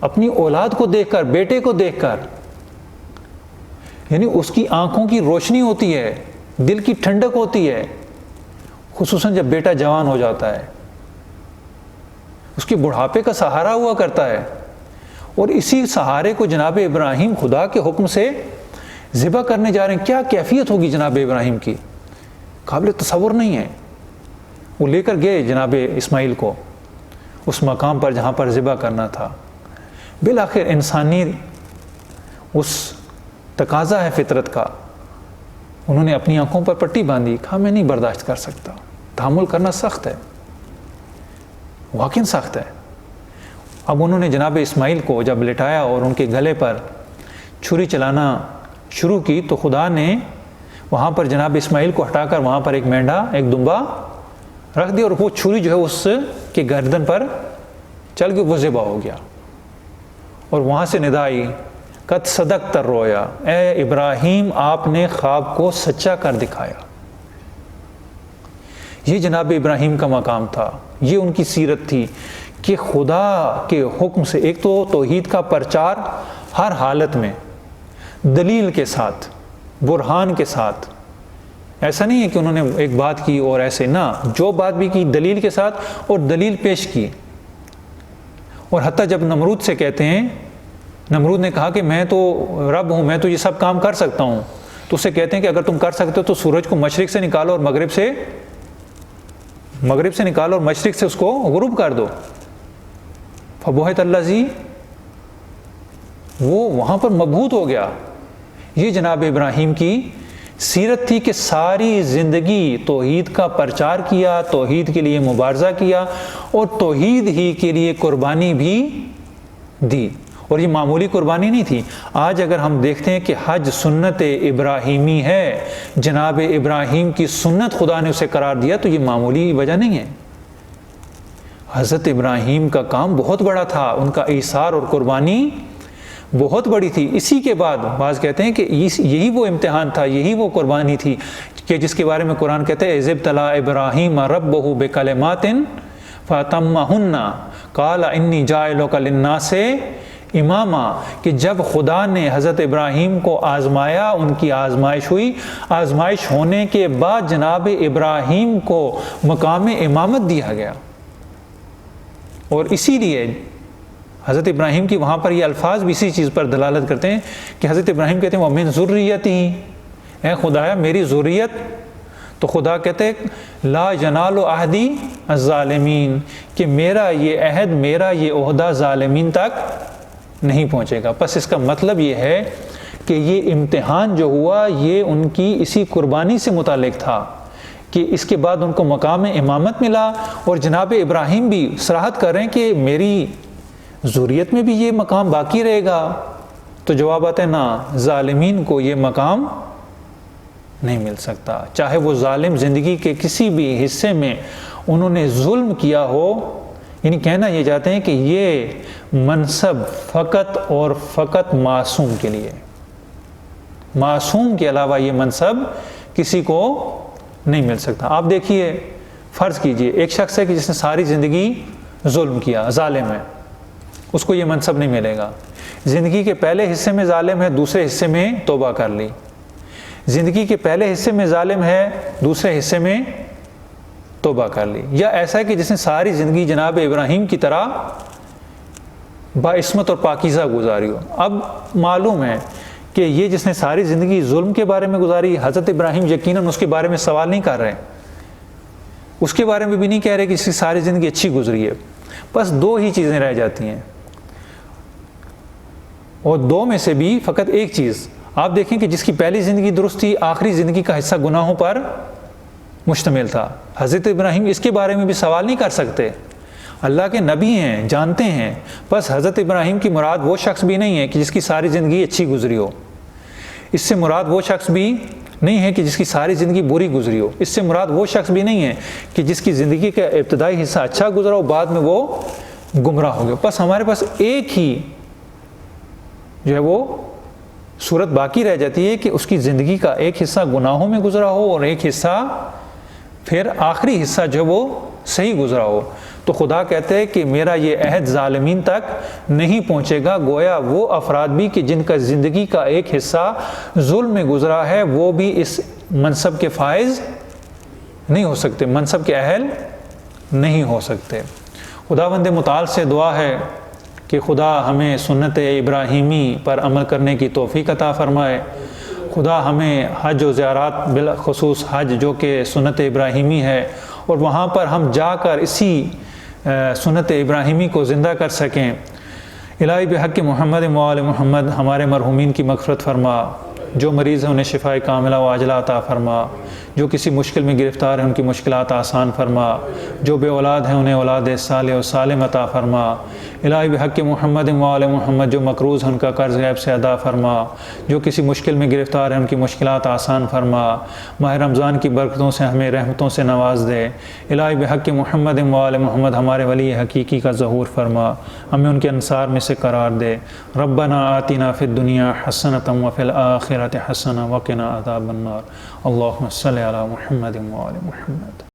اپنی اولاد کو دیکھ کر، بیٹے کو دیکھ کر، یعنی اس کی آنکھوں کی روشنی ہوتی ہے، دل کی ٹھنڈک ہوتی ہے، خصوصاً جب بیٹا جوان ہو جاتا ہے، اس کے بڑھاپے کا سہارا ہوا کرتا ہے۔ اور اسی سہارے کو جناب ابراہیم خدا کے حکم سے ذبح کرنے جا رہے ہیں، کیا کیفیت ہوگی جناب ابراہیم کی؟ قابل تصور نہیں ہے۔ وہ لے کر گئے جناب اسماعیل کو اس مقام پر جہاں پر ذبح کرنا تھا۔ بالآخر انسانی اس تقاضا ہے فطرت کا، انہوں نے اپنی آنکھوں پر پٹی باندھی، کہا میں نہیں برداشت کر سکتا، تحمل کرنا سخت ہے، واقعی سخت ہے۔ اب انہوں نے جناب اسماعیل کو جب لٹایا اور ان کے گلے پر چھری چلانا شروع کی تو خدا نے وہاں پر جناب اسماعیل کو ہٹا کر وہاں پر ایک مینڈھا، ایک دمبا رکھ دیا، اور وہ چھری جو ہے اس کے گردن پر چل کے وہ ذبح ہو گیا۔ اور وہاں سے ندا آئی، قد صدقت الرؤیا، اے ابراہیم آپ نے خواب کو سچا کر دکھایا۔ یہ جناب ابراہیم کا مقام تھا، یہ ان کی سیرت تھی کہ خدا کے حکم سے ایک تو توحید کا پرچار ہر حالت میں، دلیل کے ساتھ، برہان کے ساتھ، ایسا نہیں ہے کہ انہوں نے ایک بات کی اور ایسے نہ، جو بات بھی کی دلیل کے ساتھ اور دلیل پیش کی۔ اور حتیٰ جب نمرود سے کہتے ہیں، نمرود نے کہا کہ میں تو رب ہوں، میں تو یہ سب کام کر سکتا ہوں، تو اسے کہتے ہیں کہ اگر تم کر سکتے ہو تو سورج کو مشرق سے نکالو اور مغرب سے نکالو اور مشرق سے اس کو غروب کر دو۔ فبہت الذی، وہ وہاں پر مبہوت ہو گیا۔ یہ جناب ابراہیم کی سیرت تھی کہ ساری زندگی توحید کا پرچار کیا، توحید کے لیے مبارزہ کیا اور توحید ہی کے لیے قربانی بھی دی۔ اور یہ معمولی قربانی نہیں تھی۔ آج اگر ہم دیکھتے ہیں کہ حج سنت ابراہیمی ہے، جناب ابراہیم کی سنت خدا نے اسے قرار دیا، تو یہ معمولی وجہ نہیں ہے۔ حضرت ابراہیم کا کام بہت بڑا تھا، ان کا ایثار اور قربانی بہت بڑی تھی۔ اسی کے بعد بعض کہتے ہیں کہ یہی وہ امتحان تھا، یہی وہ قربانی تھی کہ جس کے بارے میں قرآن کہتے ہیں اذ ابتلی ابراہیم ربہ بکلمات فاتمہن قال انی جاعلک للناس اماما، کہ جب خدا نے حضرت ابراہیم کو آزمایا، ان کی آزمائش ہوئی، آزمائش ہونے کے بعد جناب ابراہیم کو مقام امامت دیا گیا۔ اور اسی لیے حضرت ابراہیم کی وہاں پر یہ الفاظ بھی اسی چیز پر دلالت کرتے ہیں کہ حضرت ابراہیم کہتے ہیں وَمِن ذُرِّيَّتِهِ، اے خدایا میری ذریت، تو خدا کہتے ہیں لا ینال عہدی الظالمین، کہ میرا یہ عہد، میرا یہ عہدہ ظالمین تک نہیں پہنچے گا۔ پس اس کا مطلب یہ ہے کہ یہ امتحان جو ہوا یہ ان کی اسی قربانی سے متعلق تھا کہ اس کے بعد ان کو مقام امامت ملا، اور جناب ابراہیم بھی صراحت کر رہے ہیں کہ میری ذریت میں بھی یہ مقام باقی رہے گا۔ تو جواب آتا ہے نا، ظالمین کو یہ مقام نہیں مل سکتا، چاہے وہ ظالم زندگی کے کسی بھی حصے میں انہوں نے ظلم کیا ہو۔ یعنی کہنا یہ چاہتے ہیں کہ یہ منصب فقط اور فقط معصوم کے لیے، معصوم کے علاوہ یہ منصب کسی کو نہیں مل سکتا۔ آپ دیکھیے، فرض کیجئے ایک شخص ہے کہ جس نے ساری زندگی ظلم کیا، ظالم ہے، اس کو یہ منصب نہیں ملے گا۔ زندگی کے پہلے حصے میں ظالم ہے، دوسرے حصے میں توبہ کر لی۔ زندگی کے پہلے حصے میں ظالم ہے، دوسرے حصے میں توبہ کر لی۔ یا ایسا ہے کہ جس نے ساری زندگی جناب ابراہیم کی طرح باعصمت اور پاکیزہ گزاری ہو۔ اب معلوم ہے کہ یہ جس نے ساری زندگی ظلم کے بارے میں گزاری، حضرت ابراہیم یقیناً اس کے بارے میں سوال نہیں کر رہے، اس کے بارے میں بھی نہیں کہہ رہے کہ اس کی ساری زندگی اچھی گزری ہے۔ بس دو ہی چیزیں رہ جاتی ہیں، اور دو میں سے بھی فقط ایک چیز آپ دیکھیں کہ جس کی پہلی زندگی درست تھی، آخری زندگی کا حصہ گناہوں پر مشتمل تھا۔ حضرت ابراہیم اس کے بارے میں بھی سوال نہیں کر سکتے، اللہ کے نبی ہیں، جانتے ہیں۔ بس حضرت ابراہیم کی مراد وہ شخص بھی نہیں ہے کہ جس کی ساری زندگی اچھی گزری ہو، اس سے مراد وہ شخص بھی نہیں ہے کہ جس کی ساری زندگی بری گزری ہو، اس سے مراد وہ شخص بھی نہیں ہے کہ جس کی زندگی کا ابتدائی حصہ اچھا گزرا ہو، بعد میں وہ گمراہ ہو گیا۔ بس ہمارے پاس ایک ہی جو ہے وہ صورت باقی رہ جاتی ہے کہ اس کی زندگی کا ایک حصہ گناہوں میں گزرا ہو اور ایک حصہ پھر آخری حصہ جو وہ صحیح گزرا ہو۔ تو خدا کہتے ہیں کہ میرا یہ عہد ظالمین تک نہیں پہنچے گا، گویا وہ افراد بھی کہ جن کا زندگی کا ایک حصہ ظلم میں گزرا ہے وہ بھی اس منصب کے فائز نہیں ہو سکتے، منصب کے اہل نہیں ہو سکتے۔ خداوند متعال سے دعا ہے کہ خدا ہمیں سنت ابراہیمی پر عمل کرنے کی توفیق عطا فرمائے۔ خدا ہمیں حج و زیارات، بالخصوص حج جو کہ سنت ابراہیمی ہے، اور وہاں پر ہم جا کر اسی سنت ابراہیمی کو زندہ کر سکیں۔ الہی بحق محمد و آل محمد ہمارے مرحومین کی مغفرت فرما، جو مریض ہیں انہیں شفائے کاملہ و عاجلہ عطا فرما، جو کسی مشکل میں گرفتار ہیں ان کی مشکلات آسان فرما، جو بے اولاد ہیں انہیں اولاد صالح و سالم عطا فرما۔ الہی بحق محمد و آل محمد جو مقروض ہیں ان کا قرض غیب سے ادا فرما، جو کسی مشکل میں گرفتار ہیں ان کی مشکلات آسان فرما۔ ماہ رمضان کی برکتوں سے ہمیں رحمتوں سے نواز دے۔ الہی بحق محمد و آل محمد ہمارے ولی حقیقی کا ظہور فرما، ہمیں ان کے انصار میں سے قرار دے۔ ربنا آتنا فی الدنیا حسنۃ وفی الآخرۃ حسنۃ وقنا عذاب النار۔ اللہم صلی علی محمد و آل محمد۔